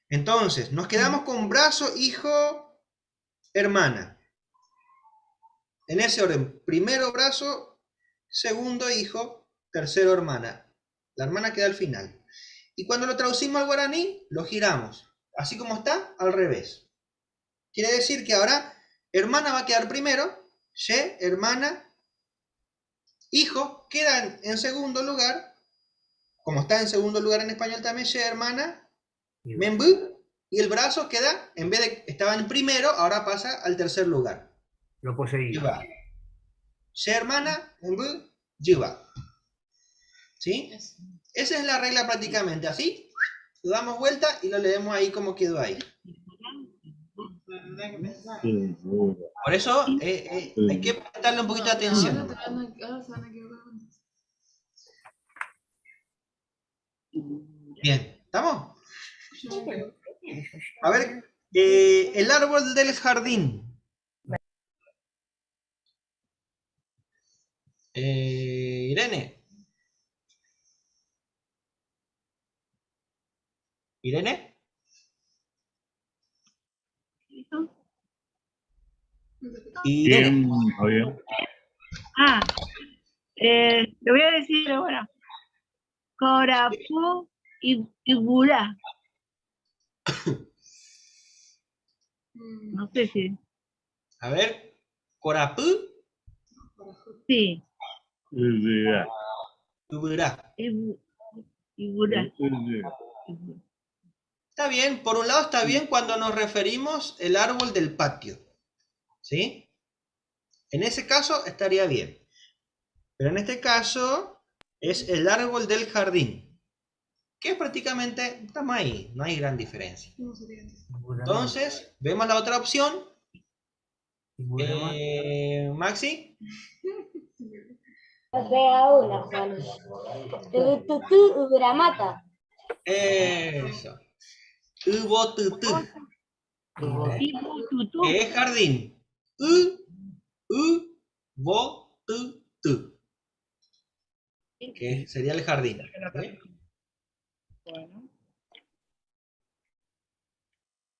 Entonces, nos quedamos con brazo, hijo, hermana. En ese orden, primero brazo, segundo hijo, tercero hermana. La hermana queda al final. Y cuando lo traducimos al guaraní, lo giramos. Así como está, al revés. Quiere decir que ahora hermana va a quedar primero, she, hermana, hijo, quedan en segundo lugar, como está en segundo lugar en español también, she, hermana, membú, y el brazo queda, en vez de, estaba en primero, ahora pasa al tercer lugar. Lo poseía. Yuba. She, hermana, membú, yuba. ¿Sí? Esa es la regla prácticamente, así, lo damos vuelta y lo leemos ahí como quedó ahí. Por eso hay que prestarle un poquito de atención. Bien, ¿estamos? A ver, el árbol del jardín. Irene. ¿Irene? Bien, Fabián. Lo voy a decir ahora. Corapó y Gula. No sé si. A ver, Corapú. Sí. Ubirá. Ubirá. Iburá. Está bien, por un lado está bien cuando nos referimos al árbol del patio. ¿Sí? En ese caso estaría bien. Pero en este caso es el árbol del jardín. Que es prácticamente, estamos ahí, no hay gran diferencia. Entonces, vemos la otra opción. Maxi. Pega una, Juan. Ubramata. Eso. Ubotutú. Que es jardín. Ubotutú. Que sería el jardín. ¿Sí? Bueno.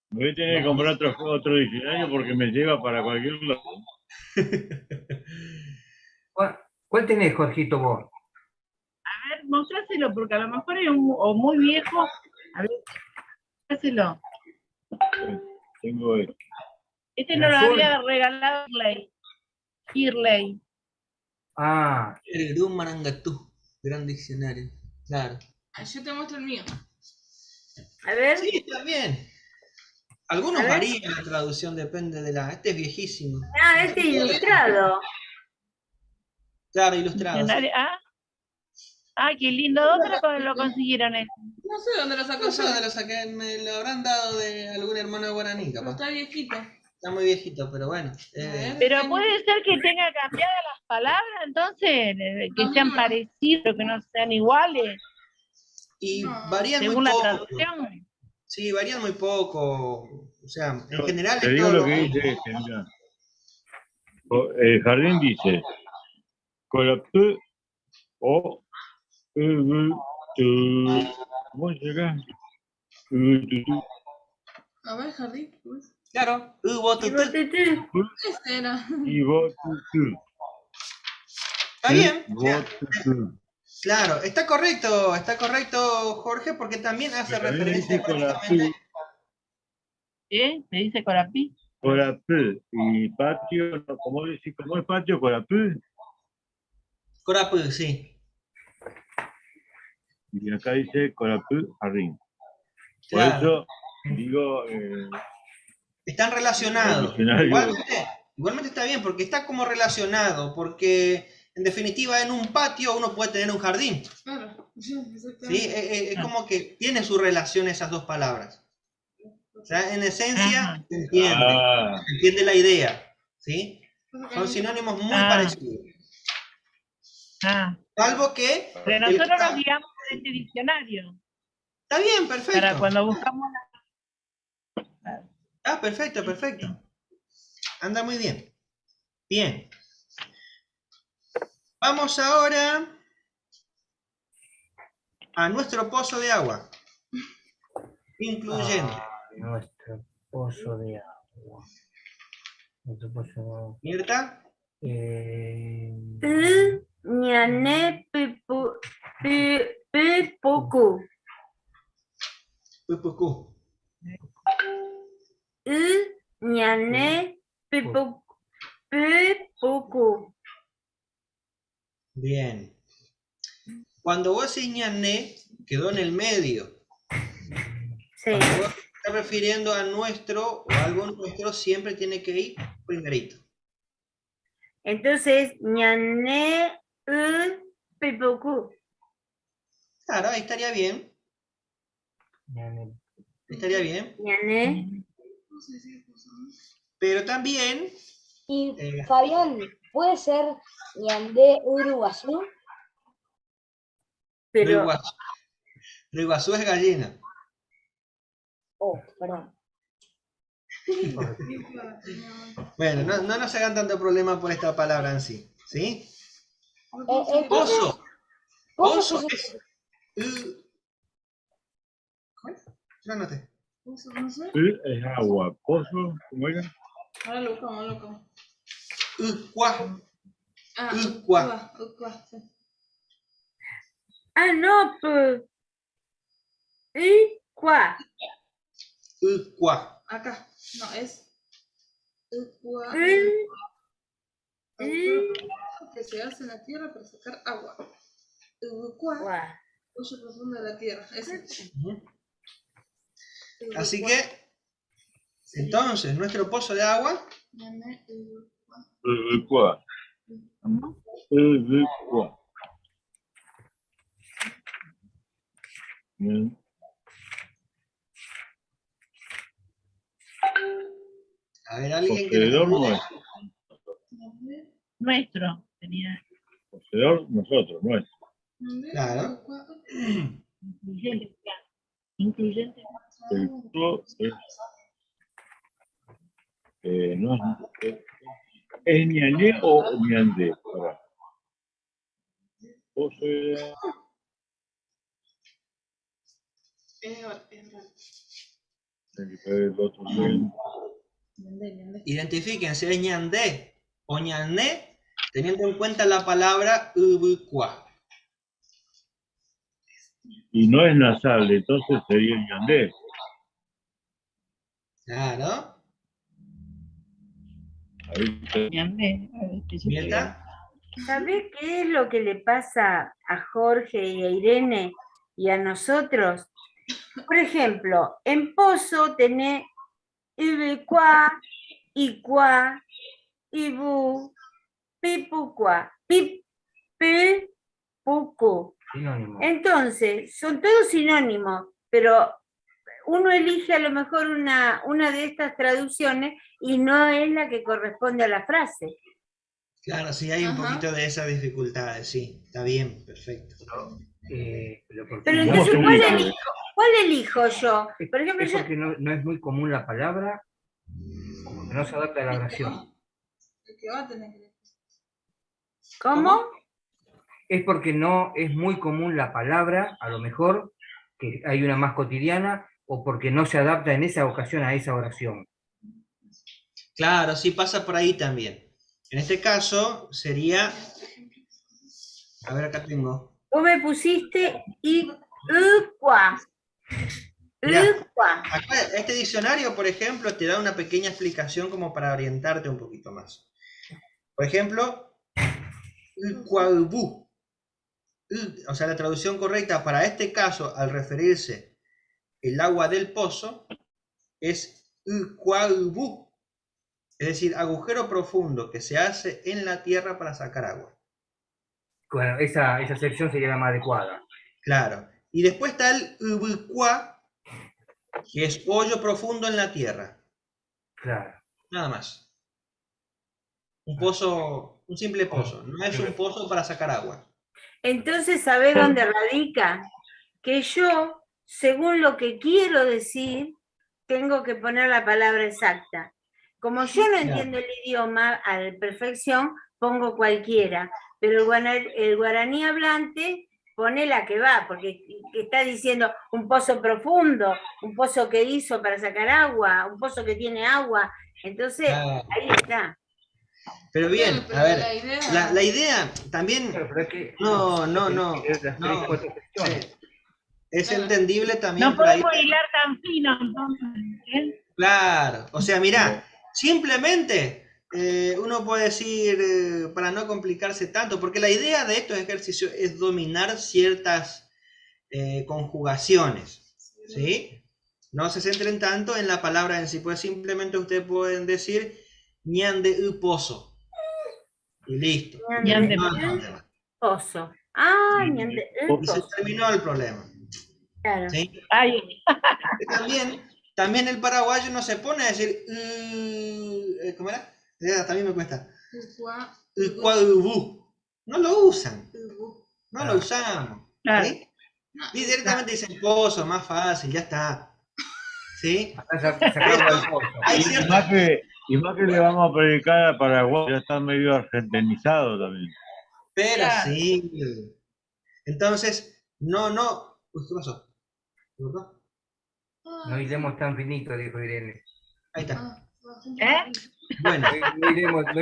Voy a tener que comprar otro diccionario porque me lleva para cualquier lado. ¿Cuál tenés, Jorgito, vos? A ver, mostráselo, porque a lo mejor es o muy viejo. A ver, mostráselo. Tengo esto. Este no lo había regalado Shirley. Ah. El Grum Marangatú. Gran diccionario. Claro. Yo te muestro el mío. A ver. Sí, está bien. Algunos varían la traducción, depende de la... Este es viejísimo. Ah, este es ilustrado. Claro, ilustrado. Sí. Qué lindo. ¿Dónde lo consiguieron eso? No sé dónde lo sacó. No sé dónde lo saqué. Me lo habrán dado de algún hermano de guaraní, capaz. Está viejito. Está muy viejito, pero bueno. Pero puede ser que tenga cambiadas las palabras, entonces, que sean parecidos, que no sean iguales. Y varían muy según la poco. traducción. Sí, varían muy poco. O sea, en general... Te digo lo que dice este, mirá. El jardín dice Corapú o ¿cómo se llama? A ver, jardín. Claro, Ubotutú. Este era. Ubotutú. Está bien. Claro, está correcto, Jorge, porque también hace referencia prácticamente... ¿Me dice Corapí? Corapú. Y patio, ¿cómo decís? ¿Cómo es patio? Corapú. Corapú, sí. Y acá dice Corapú jardín. Por Claro. eso digo... Están relacionados. Igualmente está bien, porque está como relacionado, porque en definitiva en un patio uno puede tener un jardín. Claro. ¿Sí? Es como que tiene su relación esas dos palabras. O sea, en esencia se entiende la idea. ¿Sí? Son sinónimos muy parecidos. Salvo que... Pero nosotros nos guiamos por este diccionario. Está bien, perfecto. Para cuando buscamos perfecto. Anda muy bien. Bien. Vamos ahora a nuestro pozo de agua. Incluyendo. Nuestro pozo de agua. Nuestro pozo de agua. ¿Mirta? Ñané Pepoku. Pepoku. Ñané Pepoku. Bien. Cuando vos decís ñané, quedó en el medio. Sí. Cuando vos te estás refiriendo a nuestro o algo nuestro, siempre tiene que ir primerito. Entonces, ñané Pepoku. Claro, ahí estaría bien. Estaría bien. Ñané. Pero también... Y Fabián, ¿puede ser Ñandé Uruguazú? Pero... Riguazú es gallina. Oh, perdón. Bueno, no nos hagan tanto problema por esta palabra en sí. ¿Sí? Pozo. Pozo es... ¿Cuál? Yo anoté. Es agua. Pozo, ¿cómo era? Ahora lo buscamos. Ucua. Sí. No, ¿y cuá? Ucua. Acá. No, es Que se hace en la tierra para sacar agua. Hoyo profundo de la tierra. Así que, entonces, nuestro pozo de agua. A ver, alguien que Poseedor nos nuestro. Nuestro. Tenía. Poseedor nosotros, nuestro. Claro. Incluyente. Incluyente. El uso es, no es ñandé o ñandé. Pará. Poseedor. El otro Identifiquen si es ñandé o ñané, teniendo en cuenta la palabra ubucua. y no es nasal, entonces sería el ñandé. Claro. ¿Sabés qué es lo que le pasa a Jorge y a Irene y a nosotros? Por ejemplo, en pozo tenés ibicua, icua, ibu, pipucua, pipucu. Entonces, son todos sinónimos, pero uno elige a lo mejor una de estas traducciones y no es la que corresponde a la frase. Claro, sí, hay un poquito de esas dificultades, sí. Está bien, perfecto. Pero entonces, ¿cuál elijo yo? Por ejemplo, Es porque no es muy común la palabra, como que no se adapta a la oración. ¿Cómo? Es porque no es muy común la palabra, a lo mejor, que hay una más cotidiana, o porque no se adapta en esa ocasión a esa oración. Claro, sí pasa por ahí también. En este caso sería... A ver, acá tengo. Vos me pusiste icua. Mirá, acá este diccionario, por ejemplo, te da una pequeña explicación como para orientarte un poquito más. Por ejemplo, icuaubú. O sea, la traducción correcta para este caso, al referirse el agua del pozo, es icuaubú. Es decir, agujero profundo que se hace en la tierra para sacar agua. Bueno, esa sección sería la más adecuada. Claro. Y después está el ubucua, que es hoyo profundo en la tierra. Claro. Nada más. Un pozo, un simple pozo. No es un pozo para sacar agua. Entonces, ¿sabés dónde radica? Que yo, según lo que quiero decir, tengo que poner la palabra exacta. Como yo no entiendo el idioma a la perfección, pongo cualquiera. Pero el guaraní hablante pone la que va, porque está diciendo un pozo profundo, un pozo que hizo para sacar agua, un pozo que tiene agua. Entonces, ahí está. Pero bien, a ver, la idea también... No. Es entendible también. No podemos hilar tan fino, entonces. Claro, o sea, mirá, simplemente uno puede decir, para no complicarse tanto, porque la idea de estos ejercicios es dominar ciertas conjugaciones, ¿sí? No se centren tanto en la palabra en sí, pues simplemente ustedes pueden decir ñande u pozo. Y listo. Ñande pozo. Ah, ñande u pozo. Y se terminó el problema. Claro. ¿Sí? También el paraguayo no se pone a decir ¿cómo era? También me cuesta. No lo usan. No lo usamos. ¿Sí? Y directamente dicen pozo, más fácil, ya está. ¿Sí? Y más que le vamos a predicar a Paraguay, ya está medio argentinizado también. Pero sí. Entonces, no. Uy, ¿qué pasó? ¿Verdad? No iremos tan finito, dijo Irene. Ahí está. Bueno, no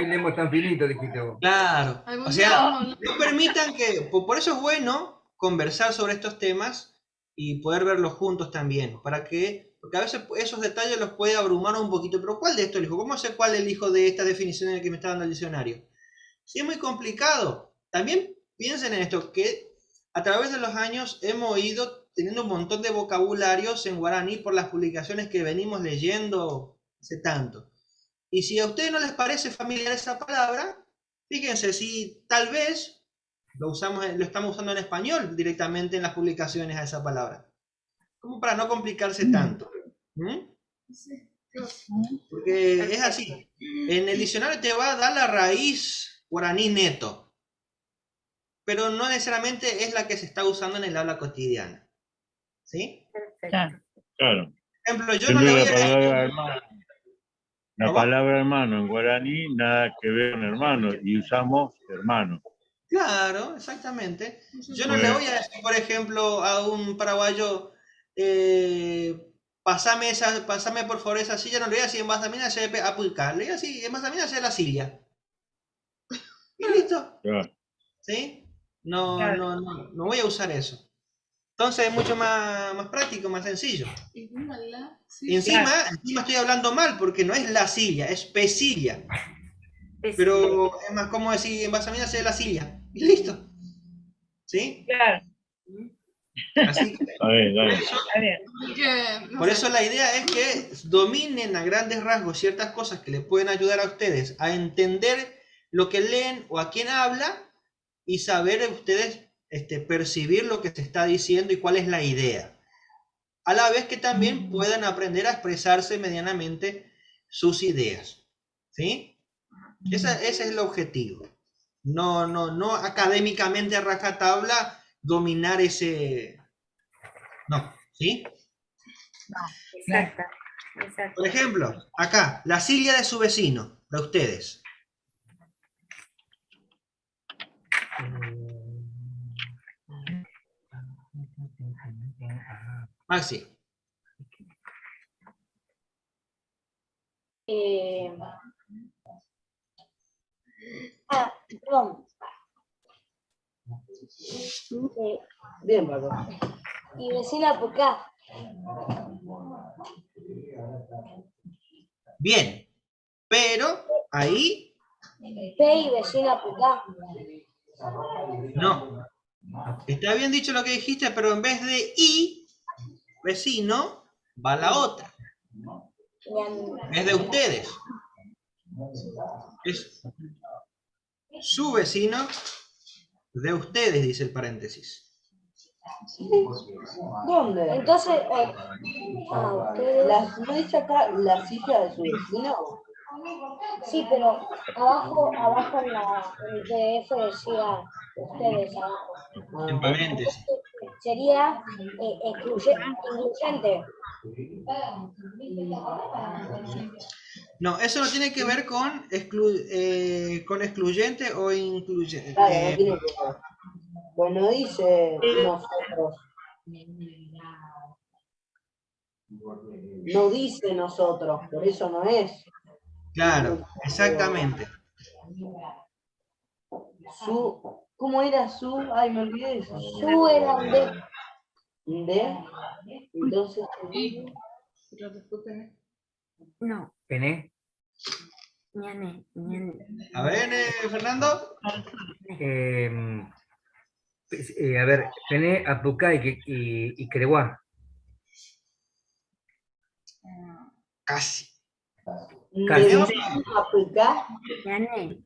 iremos tan finito, dijiste vos. Claro. O sea, no permitan que... Por eso es bueno conversar sobre estos temas y poder verlos juntos también, porque a veces esos detalles los puede abrumar un poquito, pero ¿cuál de estos elijo? ¿Cómo sé cuál elijo de esta definición en la que me está dando el diccionario? Si es muy complicado, también piensen en esto, que a través de los años hemos ido teniendo un montón de vocabularios en guaraní por las publicaciones que venimos leyendo hace tanto. Y si a ustedes no les parece familiar esa palabra, fíjense si tal vez lo estamos usando en español directamente en las publicaciones a esa palabra. Como para no complicarse tanto. Porque es así. En el diccionario te va a dar la raíz guaraní neto, pero no necesariamente es la que se está usando en el habla cotidiana. ¿Sí? Claro. Por ejemplo, yo no le voy a decir... La palabra hermano en guaraní nada que ver con hermano y usamos hermano. Claro, exactamente. Yo no le voy a decir, por ejemplo, a un paraguayo, pasame por favor esa silla, no le voy a decir en Basamina se aplicar, le voy a decir en Basamina se la silla. Y listo. Claro. ¿Sí? No voy a usar eso. Entonces es mucho más práctico, más sencillo. Y encima estoy hablando mal porque no es la silla, es pesilla. Pero es más cómodo decir en Basamina se la silla. Y listo. ¿Sí? Claro. Así que, por eso la idea es que dominen a grandes rasgos ciertas cosas que les pueden ayudar a ustedes a entender lo que leen o a quién habla y saber ustedes percibir lo que se está diciendo y cuál es la idea. A la vez que también puedan aprender a expresarse medianamente sus ideas. ¿Sí? Ese es el objetivo. No académicamente a rajatabla dominar ese... No, ¿sí? Exacto. Por ejemplo, acá, la silla de su vecino, para ustedes. Maxi. Perdón. Bien, Paco. Y vecina por acá. Bien, pero ahí... P y vecina por acá. No. Está bien dicho lo que dijiste, pero en vez de y, vecino, va la otra. Es de ustedes. Es su vecino de ustedes, dice el paréntesis. ¿Dónde? Entonces, ustedes... ¿No dice acá la silla de su vecino? Sí, pero abajo en el PDF decía ustedes abajo. En paréntesis. Sería incluyente. No, eso no tiene que ver con excluyente o incluyente. Claro, no tiene que ver. Bueno, dice nosotros. No dice nosotros, por eso no es. Claro, exactamente. ¿Cómo era su? Ay, me olvidé de eso. Su era de. ¿De? Entonces. No. ¿Pené? Ñane. A ver, Fernando. A ver, Pené, Apucá y Creguá. Casi. Casi. Apucá. Ñane.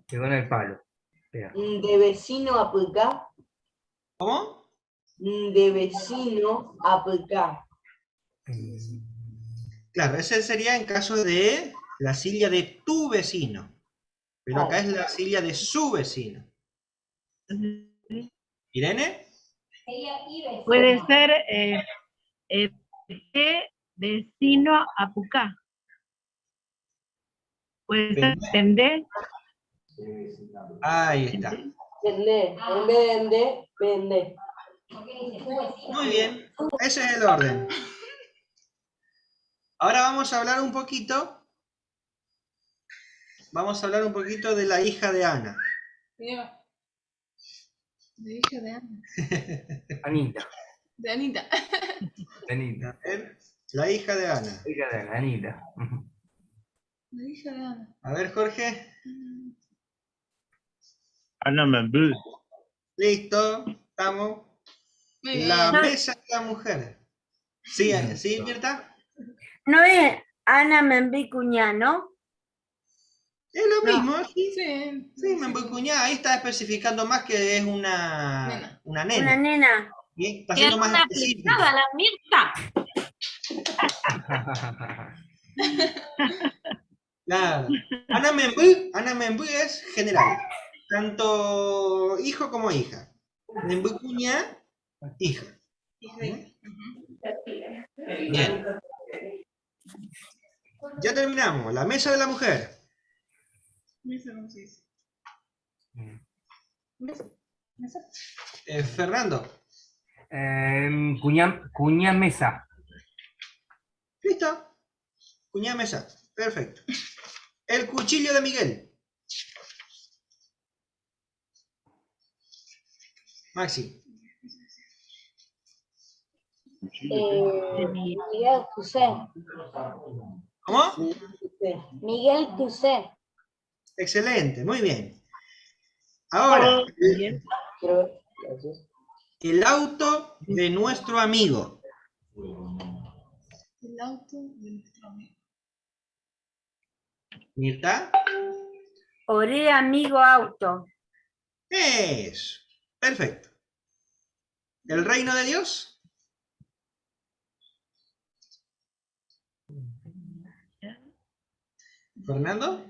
Quedó en el palo. Espera. De vecino Apucá. ¿Cómo? De vecino Apucá. Claro, ese sería en caso de la silla de tu vecino. Pero acá es la silla de su vecino. ¿Irene? Puede ser de vecino Apucá. Puede ser ¿entendés? Ahí está. Pendé. En vez de ende, pendé. Muy bien. Ese es el orden. Ahora vamos a hablar un poquito. Vamos a hablar un poquito de la hija de Ana. La hija de Ana. Anita. De Anita. Anita. La hija de Ana. La hija de Ana, Anita. La hija de Ana. A ver, Jorge. Ana Membú. Listo, estamos. Muy bien. La mesa de la mujer. Sí, ¿sí, Mirta? No es Ana Membicuñá, ¿no? Es lo mismo, sí. Sí. Membucuñá, ahí está especificando más que es una Una nena. nena. Bien, está Tiene siendo más una específico. aplicada la Mirta. Claro. Ana Membú es general. Tanto hijo como hija. Membucuñá, hija. Bien. Ya terminamos. La mesa de la mujer. Mesa, ¿cómo se dice? Mesa. Mesa. Fernando. Cuñá mesa. Listo. Cuñá mesa. Perfecto. El cuchillo de Miguel. Maxi. Miguel Cusé. ¿Cómo? Miguel Cusé. Excelente, muy bien. Ahora, el auto de nuestro amigo. El auto de nuestro amigo. ¿Mirta? Oré amigo auto. Eso. Perfecto. ¿El reino de Dios? ¿Fernando?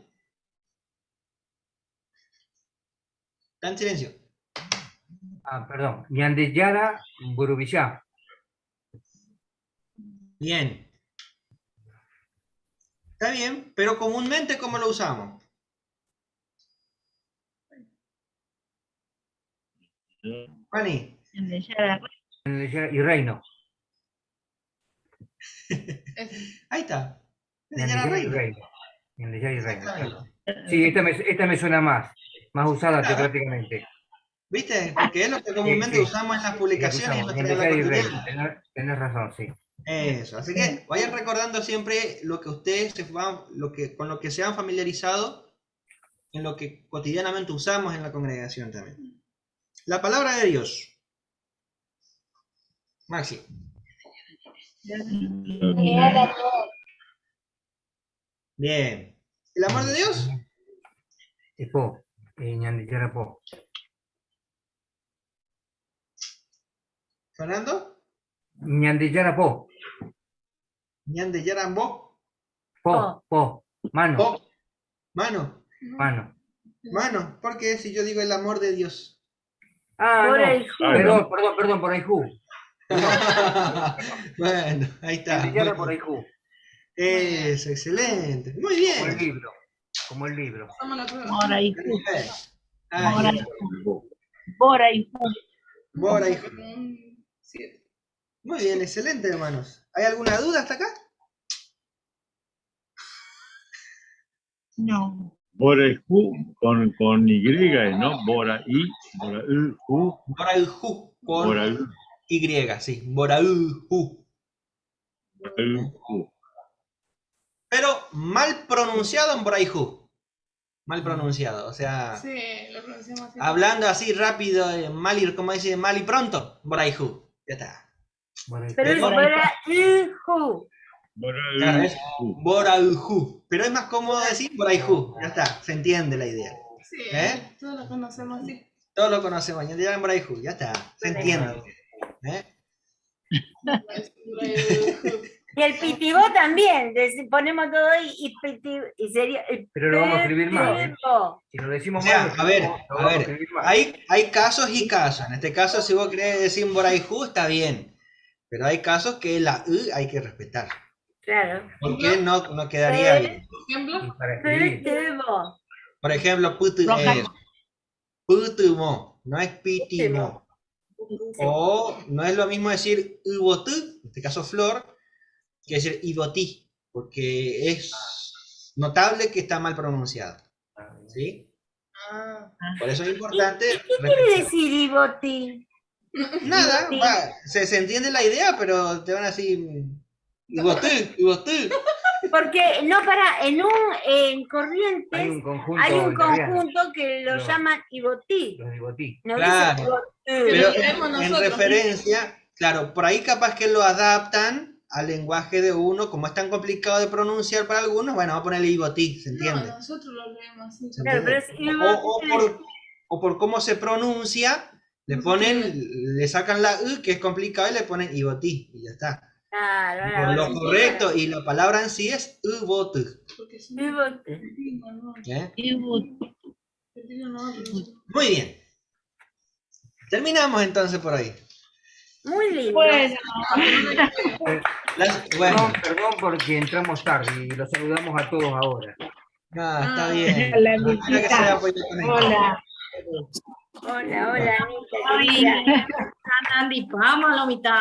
Está en silencio. Perdón. Ñandeyara Burubillá. Bien. Está bien, pero comúnmente, ¿cómo lo usamos? Fanny. Y reino. Ahí está. Ñandeyara y reino. Ñandeyara y reino. Claro. Sí, esta me suena más usada teocráticamente. ¿Viste? Porque es lo que comúnmente usamos en las publicaciones y en nuestra Ñandeyara y reino. cotidiana. Tenés razón, sí. Eso, así que vayan recordando siempre lo que ustedes con lo que se han familiarizado, en lo que cotidianamente usamos en la congregación también. La palabra de Dios. Maxi. Bien. ¿El amor de Dios? Po. Ñandeyara po. ¿Fernando? Ñandeyara po. ¿Ñandeyara Bo? Po. Mano. Po. Mano. Mano. Mano. Porque si yo digo el amor de Dios. No. Perdón, por ahí. Bueno, ahí está. Ñandeyara por ahí. Eso, excelente. Muy bien. Como el libro. Bora y Muy bien, excelente, hermanos. ¿Hay alguna duda hasta acá? No. Borajú con Y, ¿no? Boraí, Boraú. Borajú con Y, sí. Borajú. Pero mal pronunciado en Borajú. Mal pronunciado, o sea, Sí, lo pronunciamos así. hablando así rápido, mal y, como dice, mal y pronto, Borajú. Ya está. Pero es Borajú. Claro, es Borajú. Pero es más cómodo decir Borajú. Ya está, se entiende la idea. Sí, ¿Eh? todos lo conocemos así. Todos lo conocemos, ya en Borajú, ya está, se entiende. ¿Eh? Y el pitibó también, ponemos todo ahí y pitibó, y sería. Pero lo vamos a escribir mal. Si lo decimos mal. A ver, hay casos y casos. En este caso, si vos querés decir Borajú, está bien. Pero hay casos que la U hay que respetar. Claro. Porque no quedaría bien. Por ejemplo, putumo, no es pitimo. O no es lo mismo decir ibotú, en este caso flor, que decir ibotí, porque es notable que está mal pronunciado. ¿Sí? Por eso es importante. ¿Qué quiere decir ibotí? Nada, se entiende la idea, pero te van a decir, ¿y vos? Porque en Corrientes Hay un conjunto, hay un entrerriano, conjunto que lo Los- llaman ibotí. los de Botí. No Claro, dice ibotí. pero tenemos en nosotros, referencia, claro, por ahí capaz que lo adaptan al lenguaje de uno, como es tan complicado de pronunciar para algunos, bueno, vamos a ponerle ibotí, ¿se No, entiende? nosotros lo leemos así. ¿Se Claro, pero entiende? es O por cómo se pronuncia, le le sacan la U, que es complicado, y le ponen ibotí, y ya está. Claro, Por ahora lo sí. correcto, y la palabra en sí es ubot. Porque si Ibotí. Muy bien. Terminamos entonces por ahí. Muy lindo. Bueno, Bueno, Perdón porque entramos tarde y los saludamos a todos ahora. está bien. Hola, Espero que se Anita. haya podido conectar. Hola. Hola, Anita, Ay, querida. Andy, vamos a la mitad.